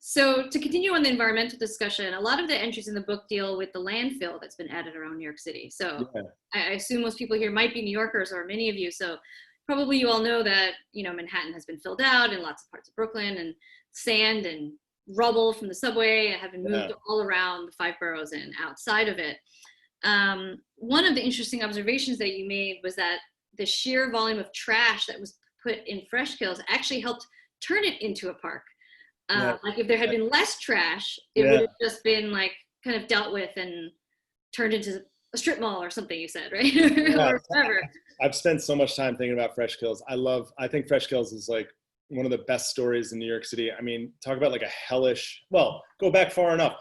So to continue on the environmental discussion, a lot of the entries in the book deal with the landfill that's been added around New York City. So yeah. I assume most people here might be New Yorkers, or many of you. So probably you all know that, you know, Manhattan has been filled out in lots of parts of Brooklyn, and sand and rubble from the subway have been moved all around the 5 boroughs and outside of it. One of the interesting observations that you made was that the sheer volume of trash that was put in Freshkills actually helped turn it into a park. Like if there had been less trash, it would have just been like kind of dealt with and turned into a strip mall or something, you said, right? Or whatever. I've spent so much time thinking about Freshkills. I think Freshkills is like one of the best stories in New York City. I mean, talk about like a hellish, well, go back far enough.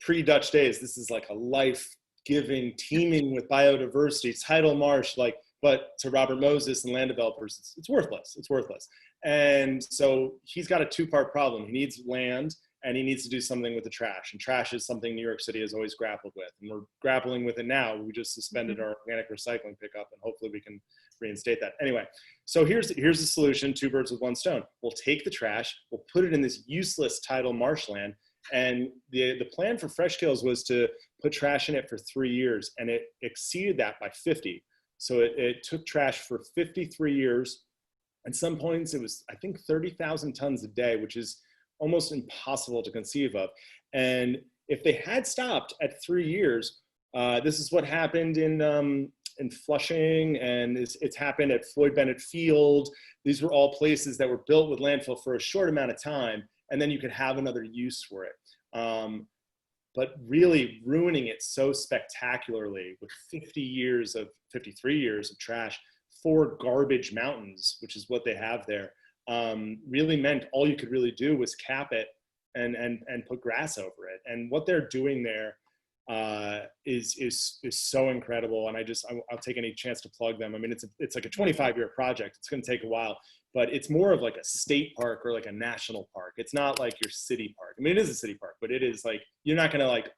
Pre-Dutch days, this is like a life-giving, teeming with biodiversity, tidal marsh, like, but to Robert Moses and land developers, it's worthless. It's worthless. And so he's got a 2-part problem. He needs land, and he needs to do something with the trash. And trash is something New York City has always grappled with. And we're grappling with it now. We just suspended our organic recycling pickup, and hopefully we can reinstate that. Anyway, so here's the solution, 2 birds with 1 stone. We'll take the trash, we'll put it in this useless tidal marshland. And the plan for Freshkills was to put trash in it for 3 years, and it exceeded that by 50. So it took trash for 53 years. At some points, it was, I think, 30,000 tons a day, which is almost impossible to conceive of. And if they had stopped at 3 years, this is what happened in Flushing, and it's happened at Floyd Bennett Field. These were all places that were built with landfill for a short amount of time, and then you could have another use for it. But really ruining it so spectacularly with 53 years of trash, 4 garbage mountains, which is what they have there, really meant all you could really do was cap it and put grass over it. And what they're doing there is so incredible. And I'll take any chance to plug them. I mean, it's like a 25-year project. It's going to take a while, but it's more of like a state park or like a national park. It's not like your city park. I mean, it is a city park, but it is like, you're not going to like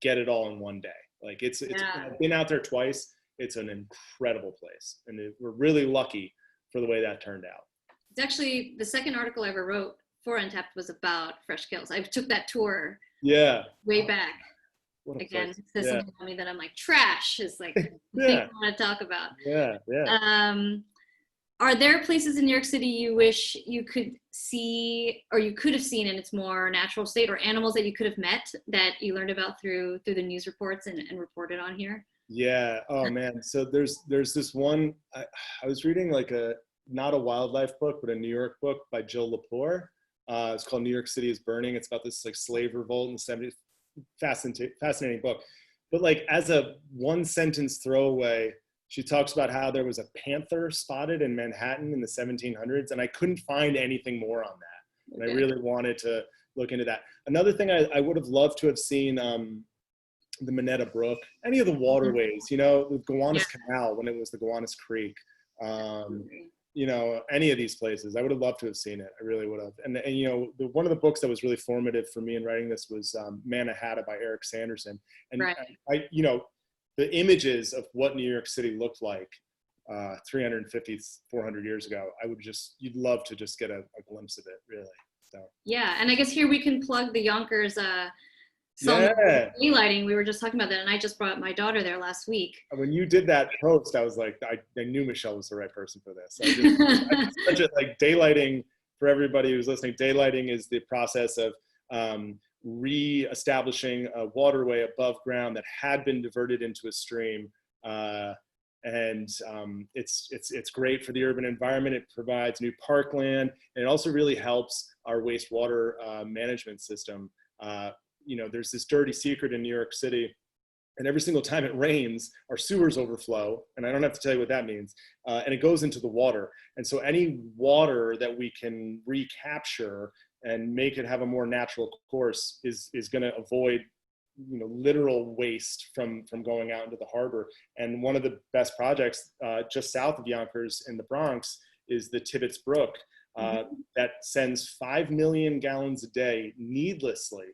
get it all in one day. Like I've been out there twice. it's an incredible place. And we're really lucky for the way that turned out. It's actually the second article I ever wrote for Untapped was about Fresh Kills. I took that tour way back. Again, it says something about me that I'm like, trash is like the thing I want to talk about. Are there places in New York City you wish you could see, or you could have seen in its more natural state, or animals that you could have met that you learned about through the news reports and reported on here? Yeah. Oh man. So there's this one, I was reading like not a wildlife book, but a New York book by Jill Lepore. It's called New York City is Burning. It's about this like slave revolt in the 70s. Fascinating book. But like as a one sentence throwaway, she talks about how there was a panther spotted in Manhattan in the 1700s, and I couldn't find anything more on that. And I really wanted to look into that. Another thing I would have loved to have seen, the Minetta Brook, any of the waterways, you know, the Gowanus Canal when it was the Gowanus Creek, you know, any of these places. I would have loved to have seen it. I really would have. And you know, one of the books that was really formative for me in writing this was Mannahatta by Eric Sanderson. And I, you know, the images of what New York City looked like 350, 400 years ago, you'd love to just get a glimpse of it, really. So. Yeah, and I guess here we can plug the Yonkers daylighting. We were just talking about that, and I just brought my daughter there last week. When you did that post, I was like, I knew Michelle was the right person for this. Like daylighting, for everybody who's listening, daylighting is the process of re-establishing a waterway above ground that had been diverted into a stream. It's great for the urban environment. It provides new parkland, and it also really helps our wastewater management system. You know, there's this dirty secret in New York City, and every single time it rains, our sewers overflow, and I don't have to tell you what that means, and it goes into the water. And so any water that we can recapture and make it have a more natural course is going to avoid, you know, literal waste from going out into the harbor. And one of the best projects just south of Yonkers in the Bronx is the Tibbetts Brook that sends 5 million gallons a day needlessly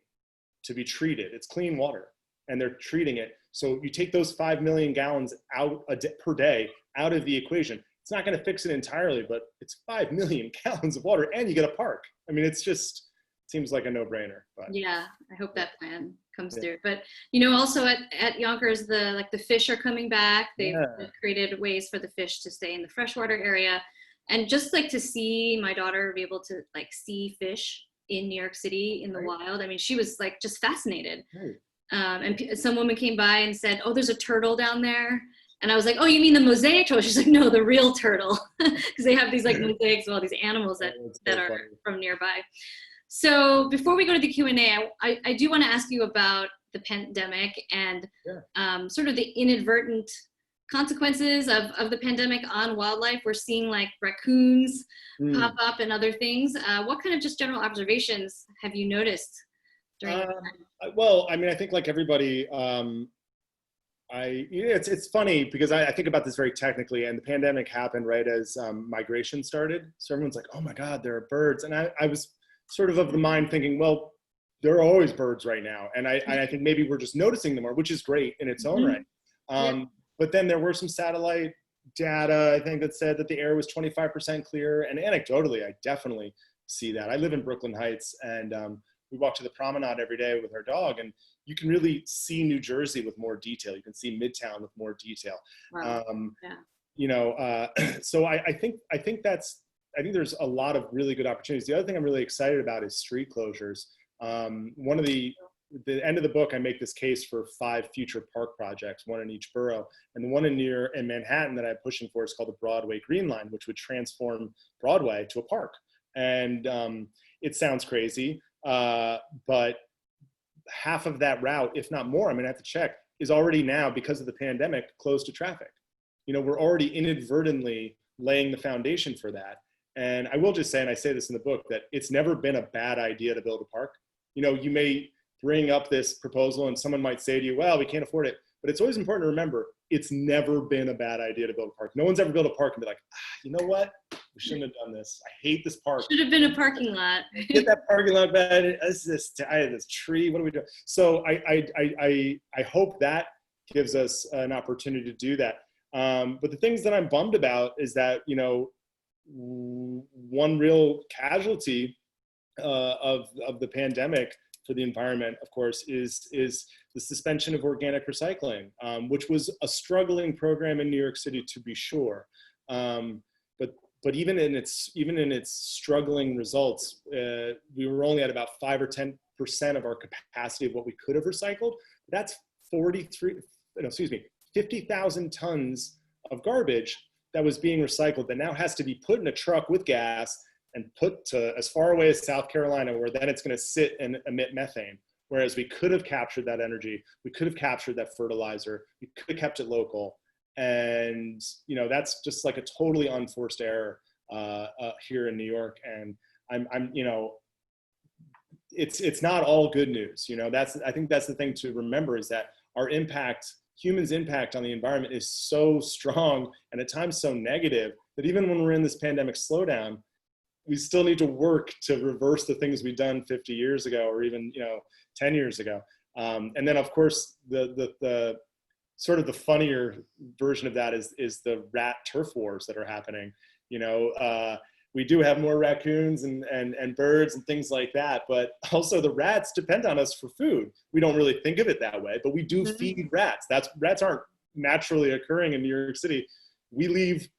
to be treated. It's clean water, and they're treating it. So you take those 5 million gallons out per day out of the equation. It's not going to fix it entirely, but it's 5 million gallons of water, and you get a park. I mean, seems like a no-brainer. But yeah, I hope that plan comes through. But you know, also at Yonkers, the fish are coming back. They've created ways for the fish to stay in the freshwater area, and just like to see my daughter be able to like see fish in New York City in the wild. I mean, she was like just fascinated. And some woman came by and said, "Oh, there's a turtle down there." And I was like, "Oh, you mean the mosaic turtle?" She's like, "No, the real turtle," because they have these like mosaics of all these animals that are from nearby. So before we go to the Q&A, I do want to ask you about the pandemic and sort of the inadvertent consequences of the pandemic on wildlife. We're seeing like raccoons pop up and other things. What kind of just general observations have you noticed during that time? Well, I mean, I think like everybody, it's funny because I think about this very technically, and the pandemic happened right as migration started. So everyone's like, "Oh my God, there are birds." And I was sort of the mind thinking, well, there are always birds right now. And I think maybe we're just noticing them more, which is great in its own right. But then there were some satellite data, I think, that said that the air was 25% clear. And anecdotally, I definitely see that. I live in Brooklyn Heights, and we walk to the promenade every day with our dog, and you can really see New Jersey with more detail. You can see Midtown with more detail. Wow. You know, so I think there's a lot of really good opportunities. The other thing I'm really excited about is street closures. One of the end of the book, I make this case for 5 future park projects, one in each borough. And the one in Manhattan that I'm pushing for is called the Broadway Green Line, which would transform Broadway to a park. And it sounds crazy, but half of that route, if not more, I'm gonna have to check, is already now, because of the pandemic, closed to traffic. You know, we're already inadvertently laying the foundation for that. And I will just say, and I say this in the book, that it's never been a bad idea to build a park. You know, you may bring up this proposal and someone might say to you, "Well, we can't afford it." But it's always important to remember, it's never been a bad idea to build a park. No one's ever built a park and be like, "You know what? We shouldn't have done this. I hate this park. Should have been a parking lot." Get that parking lot bad. I had this tree. What are we doing? So I hope that gives us an opportunity to do that. But the things that I'm bummed about is that, you know, one real casualty of the pandemic for the environment, of course, is the suspension of organic recycling, which was a struggling program in New York City, to be sure. But even in its struggling results, we were only at about 5 or 10% of our capacity of what we could have recycled. That's 50,000 tons of garbage that was being recycled that now has to be put in a truck with gas and put to as far away as South Carolina, where then it's going to sit and emit methane. Whereas we could have captured that energy, we could have captured that fertilizer, we could have kept it local. And, you know, that's just like a totally unforced error here in New York. And I'm you know, it's not all good news. You know, I think that's the thing to remember, is that our impact, humans' impact on the environment is so strong and at times so negative that even when we're in this pandemic slowdown, we still need to work to reverse the things we've done 50 years ago, or even, you know, 10 years ago. And then of course, the sort of the funnier version of that is the rat turf wars that are happening. You know, we do have more raccoons and birds and things like that, but also the rats depend on us for food. We don't really think of it that way, but we do feed rats. Rats aren't naturally occurring in New York City. We leave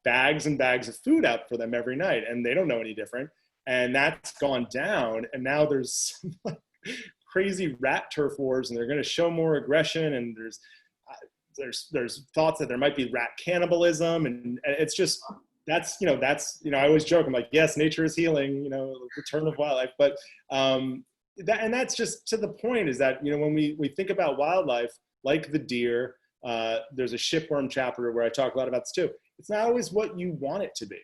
bags and bags of food out for them every night, and they don't know any different. And that's gone down, and now there's crazy rat turf wars, and they're going to show more aggression, and there's thoughts that there might be rat cannibalism, and it's just, I always joke, I'm like, yes, nature is healing, you know, return of wildlife, but that's just to the point, is that, you know, when we think about wildlife, like the deer, there's a shipworm chapter where I talk a lot about this too. It's not always what you want it to be.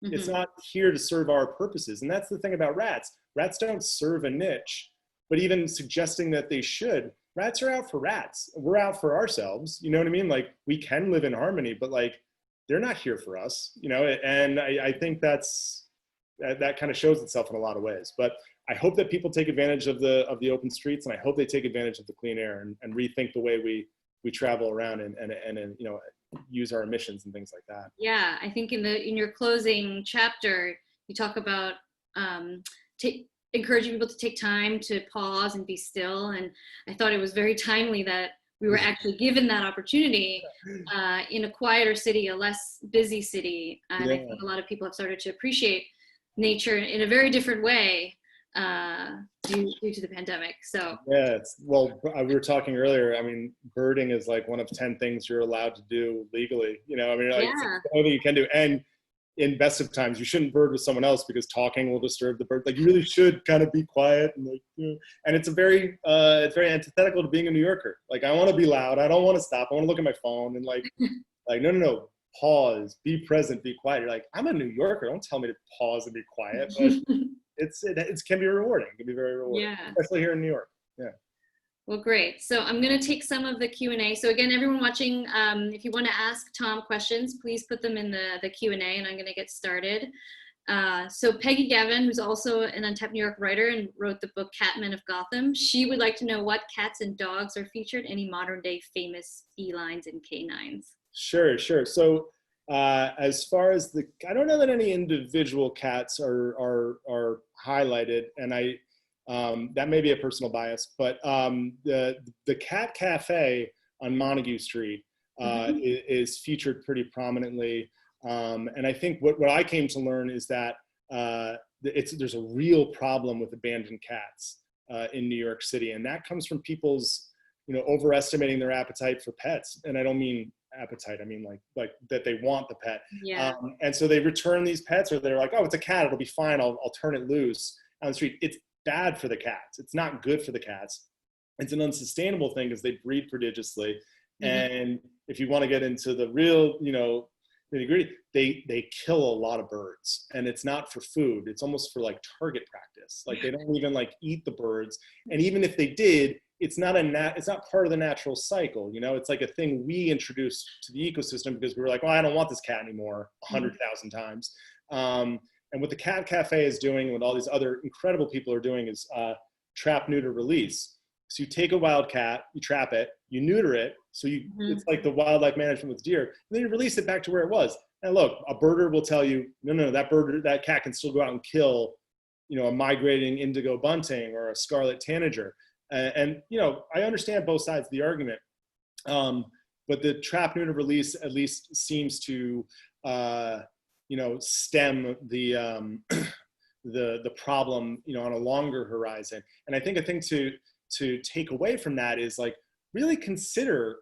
Mm-hmm. It's not here to serve our purposes. And that's the thing about rats. Rats don't serve a niche, but even suggesting that they should, rats are out for rats. We're out for ourselves. You know what I mean? Like, we can live in harmony, but like, they're not here for us, you know? And I think that kind of shows itself in a lot of ways. But I hope that people take advantage of the open streets, and I hope they take advantage of the clean air and rethink the way we travel around and you know, use our emissions and things like that. Yeah, I think in your closing chapter, you talk about encouraging people to take time to pause and be still. And I thought it was very timely that we were actually given that opportunity in a quieter city, a less busy city. And I think a lot of people have started to appreciate nature in a very different way due to the pandemic. So yeah, we were talking earlier, I mean, birding is like one of 10 things you're allowed to do legally, you know, I mean, like, it's the only thing you can do. And in best of times, you shouldn't bird with someone else because talking will disturb the bird. Like, you really should kind of be quiet, and like, you know, and it's very antithetical to being a New Yorker. Like, I want to be loud, I don't want to stop, I want to look at my phone, and like no, pause, be present, be quiet. You're like, I'm a New Yorker, don't tell me to pause and be quiet. But it can be rewarding. It can be very rewarding, especially here in New York. Yeah. Well, great. So I'm going to take some of the Q&A. So again, everyone watching, if you want to ask Tom questions, please put them in the Q&A, and I'm going to get started. So Peggy Gavin, who's also an Untapped New York writer and wrote the book Catmen of Gotham, she would like to know what cats and dogs are featured, any modern day famous felines and canines. Sure. So as far as I don't know that any individual cats are highlighted, and that may be a personal bias, but the Cat Cafe on Montague Street is featured pretty prominently. And I think what I came to learn is that there's a real problem with abandoned cats in New York City, and that comes from people's, you know, overestimating their appetite for pets. And I don't mean appetite, I mean like that they want the pet. Yeah. And so they return these pets, or they're like, oh, it's a cat, it'll be fine, I'll turn it loose on the street. It's bad for the cats. It's not good for the cats. It's an unsustainable thing because they breed prodigiously. And if you want to get into the real, you know, nitty-gritty, they kill a lot of birds, and it's not for food. It's almost for like target practice. Like, they don't even like eat the birds. And even if they did, it's not part of the natural cycle. You know, it's like a thing we introduced to the ecosystem because we were like, well, I don't want this cat anymore 100,000 times. And what the Cat Cafe is doing, and what all these other incredible people are doing, is trap, neuter, release. So you take a wild cat, you trap it, you neuter it. So it's like the wildlife management with deer, and then you release it back to where it was. And look, a birder will tell you, no, that cat can still go out and kill, a migrating indigo bunting or a scarlet tanager. And I understand both sides of the argument. But the trap neuter release at least seems to, stem the problem, on a longer horizon. And I think a thing to take away from that is like, really consider,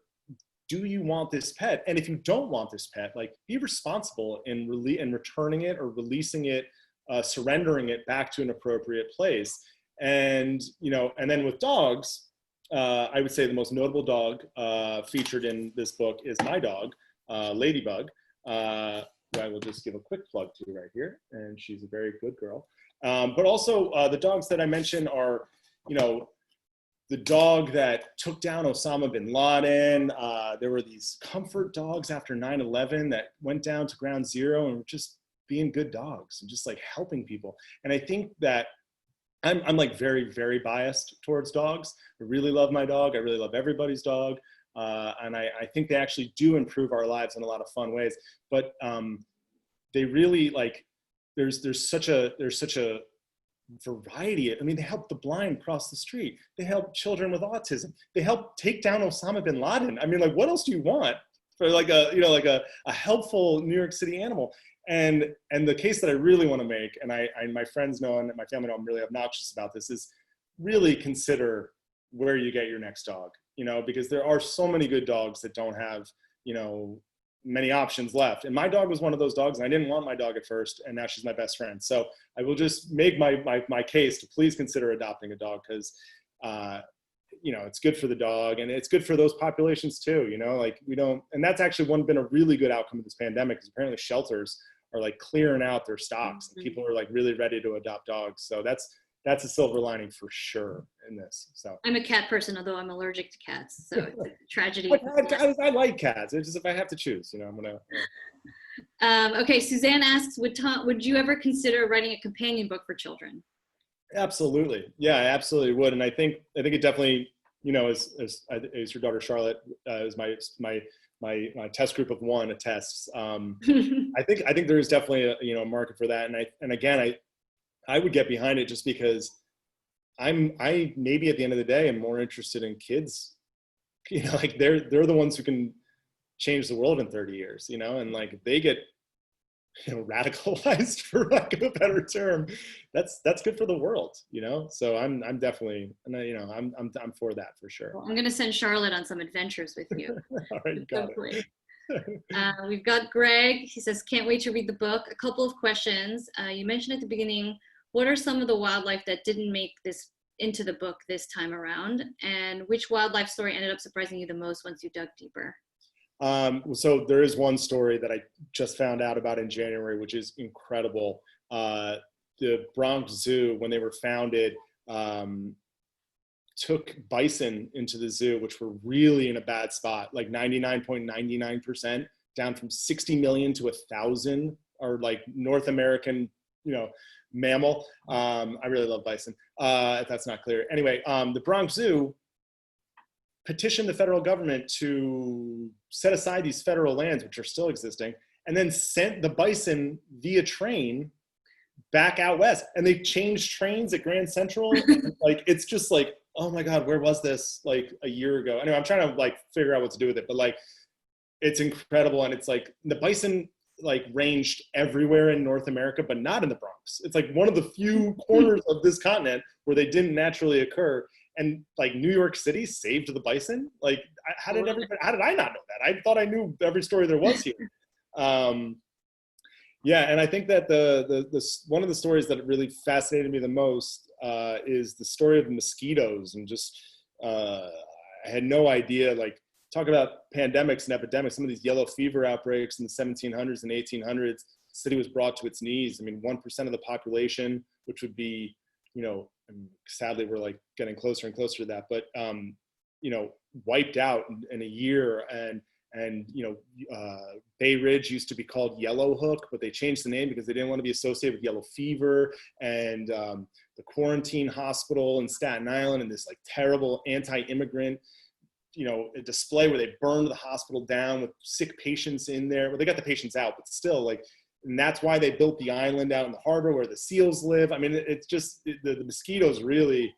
do you want this pet? And if you don't want this pet, like, be responsible in returning it or releasing it, surrendering it back to an appropriate place. And, and then with dogs, I would say the most notable dog featured in this book is my dog, Ladybug, who I will just give a quick plug to right here. And she's a very good girl. But also the dogs that I mentioned are, the dog that took down Osama bin Laden. There were these comfort dogs after 9/11 that went down to ground zero and were just being good dogs and just like helping people. And I think that I'm like very, very biased towards dogs. I really love my dog. I really love everybody's dog. And I think they actually do improve our lives in a lot of fun ways. But they really, like, there's such a variety. I mean, they help the blind cross the street. They help children with autism. They help take down Osama bin Laden. I mean, like, what else do you want for like a helpful New York City animal? And the case that I really want to make, and my friends know and my family know I'm really obnoxious about this, is really consider where you get your next dog, because there are so many good dogs that don't have, many options left. And my dog was one of those dogs, and I didn't want my dog at first, and now she's my best friend. So I will just make my case to please consider adopting a dog, because it's good for the dog and it's good for those populations too, like and that's actually been a really good outcome of this pandemic, because apparently shelters are like clearing out their stocks. And people are like really ready to adopt dogs. So that's a silver lining for sure in this. So I'm a cat person, although I'm allergic to cats. So it's a tragedy. I like cats. It's just, if I have to choose, I'm going to. Okay. Suzanne asks, would you ever consider writing a companion book for children? Absolutely. Yeah, I absolutely would. And I think it definitely, as your daughter Charlotte is my test group of one attests. I think there is definitely a market for that. And again, I would get behind it just because I maybe at the end of the day am more interested in kids, like they're the ones who can change the world in 30 years, and like if they get radicalized, for lack of a better term, that's good for the world, so I'm definitely, I'm for that for sure. Well, I'm going to send Charlotte on some adventures with you. All right, you got it. We've got Greg. He says, can't wait to read the book. A couple of questions. You mentioned at the beginning, what are some of the wildlife that didn't make this into the book this time around, and which wildlife story ended up surprising you the most once you dug deeper? So there is one story that I just found out about in January, which is incredible. The Bronx Zoo, when they were founded, took bison into the zoo, which were really in a bad spot, like 99.99%, down from 60 million to 1,000, or like North American, mammal. I really love bison, if that's not clear. Anyway, the Bronx Zoo petitioned the federal government to set aside these federal lands, which are still existing, and then sent the bison via train back out west. And they changed trains at Grand Central. Like, it's just like, oh my God, where was this like a year ago? Anyway, I'm trying to like figure out what to do with it, but like, it's incredible. And it's like the bison like ranged everywhere in North America, but not in the Bronx. It's like one of the few corners of this continent where they didn't naturally occur. And like New York City saved the bison. Like, how did I not know that? I thought I knew every story there was here. Yeah, and I think that the one of the stories that really fascinated me the most is the story of the mosquitoes. And just I had no idea, like, talk about pandemics and epidemics, some of these yellow fever outbreaks in the 1700s and 1800s, the city was brought to its knees. I mean, 1% of the population, which would be, and sadly we're like getting closer and closer to that, but, wiped out in a year. And And, Bay Ridge used to be called Yellow Hook, but they changed the name because they didn't want to be associated with yellow fever. And the quarantine hospital in Staten Island, and this like terrible anti-immigrant, a display where they burned the hospital down with sick patients in there. Well, they got the patients out, but still, like, and that's why they built the island out in the harbor where the seals live. I mean, it's just the mosquitoes really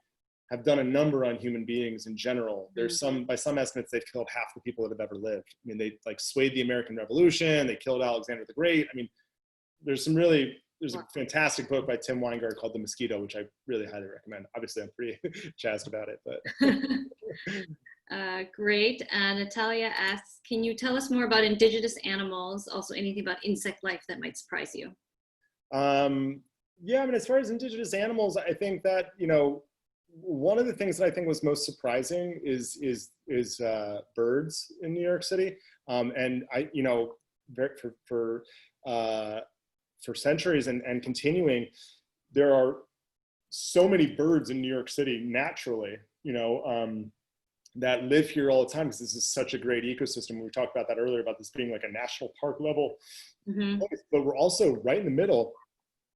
have done a number on human beings in general. There's by some estimates, they've killed half the people that have ever lived. I mean, they like swayed the American Revolution. They killed Alexander the Great. I mean, there's a fantastic book by Tim Weingart called The Mosquito, which I really highly recommend. Obviously, I'm pretty jazzed about it, but. Great. Natalia asks, can you tell us more about indigenous animals? Also anything about insect life that might surprise you? Yeah, I mean, as far as indigenous animals, I think that, one of the things that I think was most surprising is birds in New York City. And I, for centuries and continuing, there are so many birds in New York City naturally, that live here all the time because this is such a great ecosystem. We talked about that earlier, about this being like a national park level. But we're also right in the middle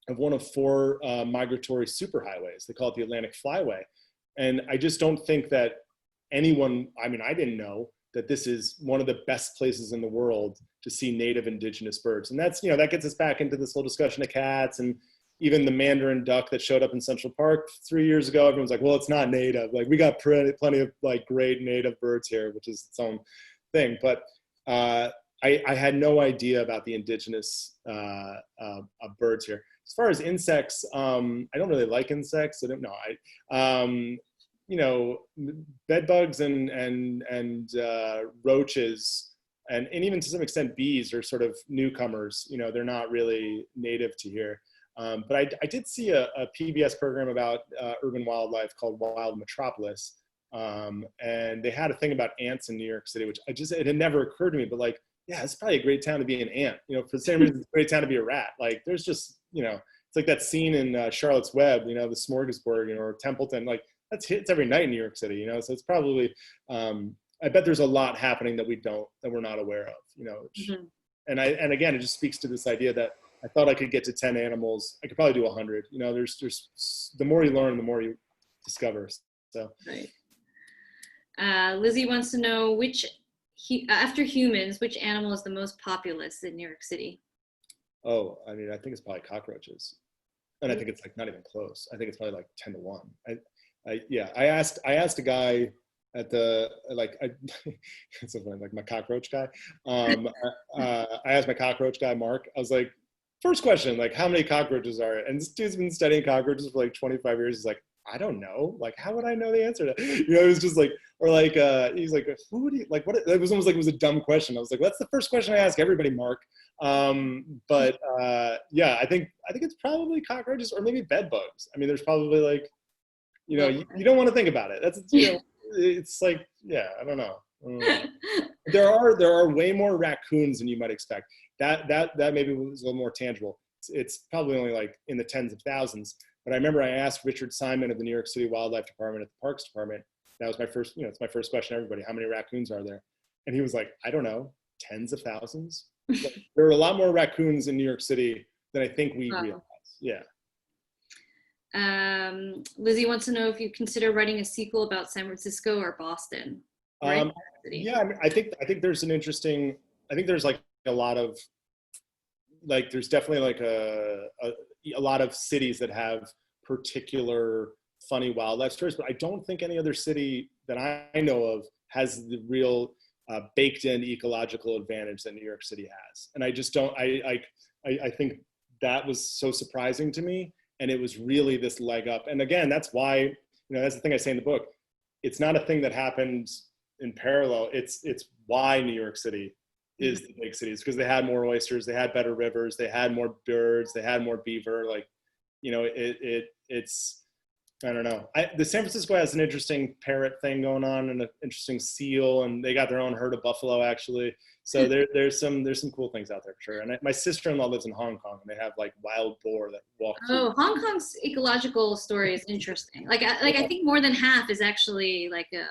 of one of 4 migratory superhighways. They call it the Atlantic Flyway. And I just don't think that anyone, I mean, I didn't know that this is one of the best places in the world to see native indigenous birds. And that's, that gets us back into this whole discussion of cats, and even the mandarin duck that showed up in Central Park 3 years ago. Everyone's like, well, it's not native. Like, we got plenty of like great native birds here, which is its own thing. But I had no idea about the indigenous birds here. As far as insects, I don't really like insects. I don't know. Bed bugs and roaches, and even to some extent bees are sort of newcomers. They're not really native to here. But I did see a PBS program about urban wildlife called Wild Metropolis. And they had a thing about ants in New York City, which it had never occurred to me, but like, yeah, it's probably a great town to be an ant. For the same reason it's a great town to be a rat. Like, there's just, it's like that scene in Charlotte's Web, the smorgasbord, or Templeton, like that's hits every night in New York City, so it's probably, I bet there's a lot happening that we're not aware of, and again, it just speaks to this idea that I thought I could get to 10 animals. I could probably do 100. There's the more you learn, the more you discover. So. Right. Lizzie wants to know after humans, which animal is the most populous in New York City? Oh, I mean, I think it's probably cockroaches, and I think it's like not even close. I think it's probably like 10 to 1. I asked a guy at the it's so funny, like my cockroach guy. I asked my cockroach guy, Mark. I was like, first question, like, how many cockroaches are it? And this dude's been studying cockroaches for like 25 years. He's like, I don't know. Like, how would I know the answer to that? It was just like, or like, he's like, who would you, like, what? It was almost like it was a dumb question. I was like, that's the first question I ask everybody, Mark. But yeah, I think it's probably cockroaches or maybe bed bugs. I mean, there's probably like, you don't want to think about it. That's, it's like, yeah, I don't know. There are way more raccoons than you might expect. That maybe was a little more tangible. It's probably only like in the tens of thousands. But I remember I asked Richard Simon of the New York City Wildlife Department at the Parks Department. That was my first, it's my first question to everybody. How many raccoons are there? And he was like, I don't know, tens of thousands. Like, there are a lot more raccoons in New York City than I think we realize. Yeah. Lizzie wants to know if you consider writing a sequel about San Francisco or Boston. Yeah, I mean, I think there's there's like a lot of, like, there's definitely like a lot of cities that have particular funny wildlife stories, but I don't think any other city that I know of has the real baked in ecological advantage that New York City has. And I just don't, I think that was so surprising to me. And it was really this leg up. And again, that's why, that's the thing I say in the book. It's not a thing that happened in parallel. It's why New York City is the big city. It's because they had more oysters, they had better rivers, they had more birds, they had more beaver. Like, it's, I don't know. The San Francisco has an interesting parrot thing going on and an interesting seal, and they got their own herd of buffalo actually. So there's some cool things out there for sure. And my sister-in-law lives in Hong Kong, and they have like wild boar that walk through. Oh, Hong Kong's ecological story is interesting. I think more than half is actually like a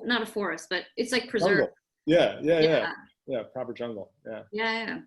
not a forest, but it's like preserved. Yeah, yeah, yeah, Yeah, yeah. Proper jungle. Yeah,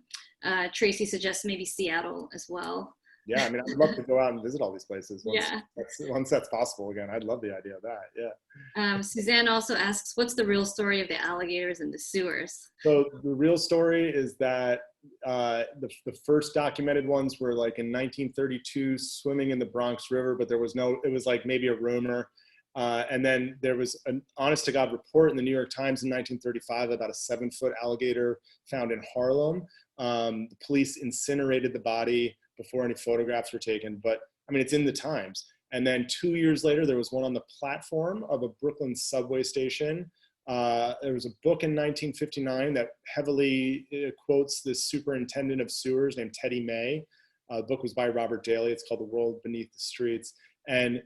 yeah. Tracy suggests maybe Seattle as well. yeah. I mean, I'd love to go out and visit all these places Yeah. once that's possible again. I'd love the idea of that. Yeah. Suzanne also asks, what's the real story of the alligators in the sewers? So the real story is that the first documented ones were like in 1932 swimming in the Bronx River, but there was it was like maybe a rumor. And then there was an honest to God report in the New York Times in 1935 about a 7-foot alligator found in Harlem. The police incinerated the body before any photographs were taken, but I mean, it's in the Times. And then 2 years later, there was one on the platform of a Brooklyn subway station. There was a book in 1959 that heavily quotes the superintendent of sewers named Teddy May. The book was by Robert Daly. It's called The World Beneath the Streets. And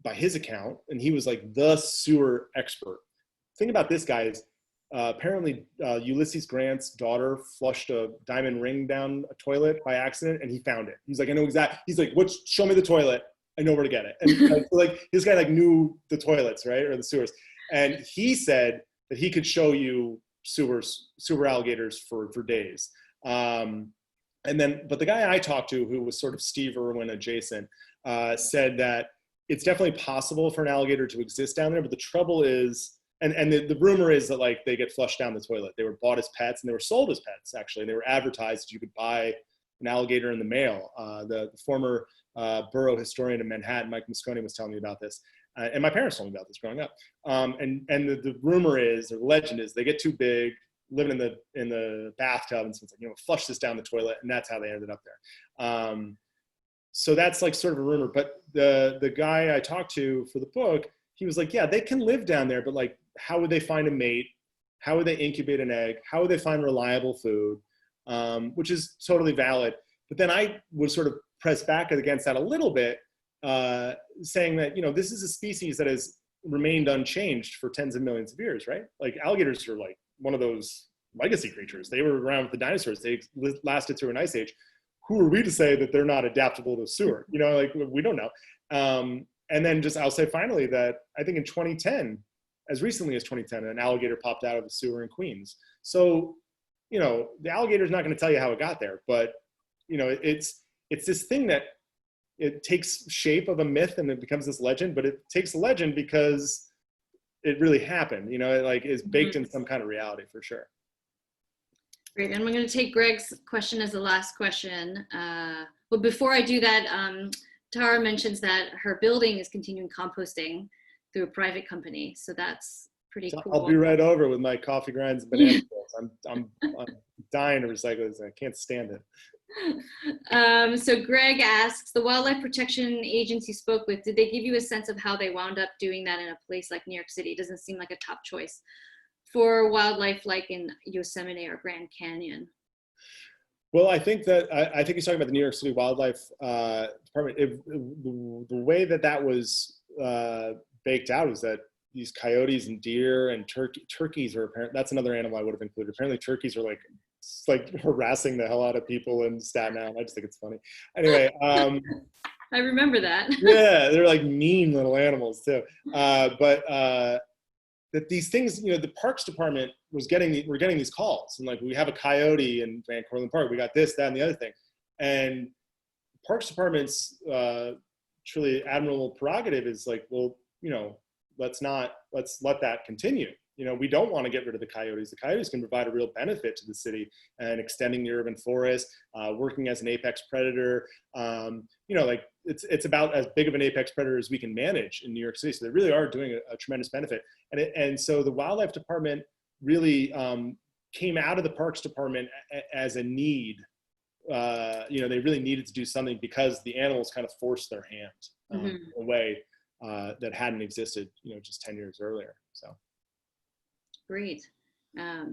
by his account, and he was like the sewer expert. The thing about this guy is apparently Ulysses Grant's daughter flushed a diamond ring down a toilet by accident, and he found it. He's like, I know exactly. He's like, show me the toilet. I know where to get it. And so, like this guy like knew the toilets, right, or the sewers. And he said that he could show you sewer alligators for days. But the guy I talked to, who was sort of Steve Irwin adjacent, said that it's definitely possible for an alligator to exist down there. But the trouble is, and the rumor is that like they get flushed down the toilet. They were bought as pets and they were sold as pets, actually. They were advertised that you could buy an alligator in the mail. The former borough historian of Manhattan, Mike Mosquitos, was telling me about this. And my parents told me about this growing up. And the rumor is, or the legend is, they get too big, living in the bathtub, and so it's like, flush this down the toilet, and that's how they ended up there. So that's like sort of a rumor. But the guy I talked to for the book, he was like, yeah, they can live down there, but like, how would they find a mate? How would they incubate an egg? How would they find reliable food? Which is totally valid. But then I would sort of press back against that a little bit, saying that, this is a species that has remained unchanged for tens of millions of years, right? Like alligators are like one of those legacy creatures. They were around with the dinosaurs. They lasted through an ice age. Who are we to say that they're not adaptable to sewer? Like we don't know. And then I'll say finally that I think in 2010, as recently as 2010, an alligator popped out of the sewer in Queens. So, the alligator's not going to tell you how it got there, but, it's this thing that it takes shape of a myth and it becomes this legend, but it takes a legend because it really happened, it like is baked in some kind of reality for sure. Great, and I'm going to take Greg's question as the last question. But before I do that, Tara mentions that her building is continuing composting through a private company. So that's pretty cool. I'll be right over with my coffee grinds and banana peels. I'm dying to recycle this. I can't stand it. So Greg asks, the Wildlife Protection Agency spoke with, did they give you a sense of how they wound up doing that in a place like New York City? It doesn't seem like a top choice for wildlife like in Yosemite or Grand Canyon. Well, I think that I think he's talking about the New York City Wildlife Department. The way that was baked out is that these coyotes and deer and turkeys are apparent. That's another animal I would have included. Apparently, turkeys are like harassing the hell out of people in Staten Island. I just think it's funny. Anyway, I remember that. Yeah, they're like mean little animals too. That these things, the Parks Department we're getting these calls, and like we have a coyote in Van Cortlandt Park. We got this, that, and the other thing, and Parks Department's truly admirable prerogative is like, well, let's let that continue. We don't want to get rid of the coyotes. The coyotes can provide a real benefit to the city and extending the urban forest, working as an apex predator. Like it's about as big of an apex predator as we can manage in New York City. So they really are doing a tremendous benefit. And so the Wildlife Department really came out of the Parks Department as a need. They really needed to do something because the animals kind of forced their hand in a way that hadn't existed, just 10 years earlier. So. Great.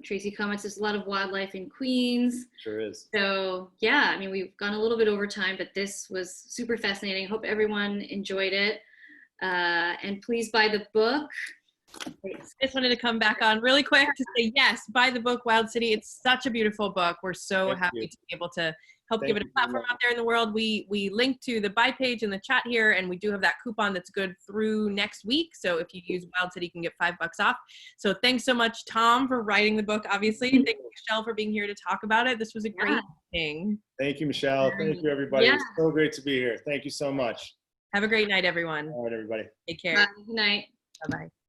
Tracy comments, there's a lot of wildlife in Queens. Sure is. So yeah, I mean, we've gone a little bit over time, but this was super fascinating. Hope everyone enjoyed it. And please buy the book. I just wanted to come back on really quick to say, yes, buy the book, Wild City. It's such a beautiful book. We're so happy to be able to help Thank give it a you very platform much. out there in the world. We link to the buy page in the chat here, and we do have that coupon that's good through next week. So if you use Wild City, you can get $5 off. So thanks so much, Tom, for writing the book, obviously. Thank you, Michelle, for being here to talk about it. This was a great thing. Thank you, Michelle. Thank you, everybody. Yeah. It's so great to be here. Thank you so much. Have a great night, everyone. All right, everybody. Take care. Bye. Good night. Bye-bye.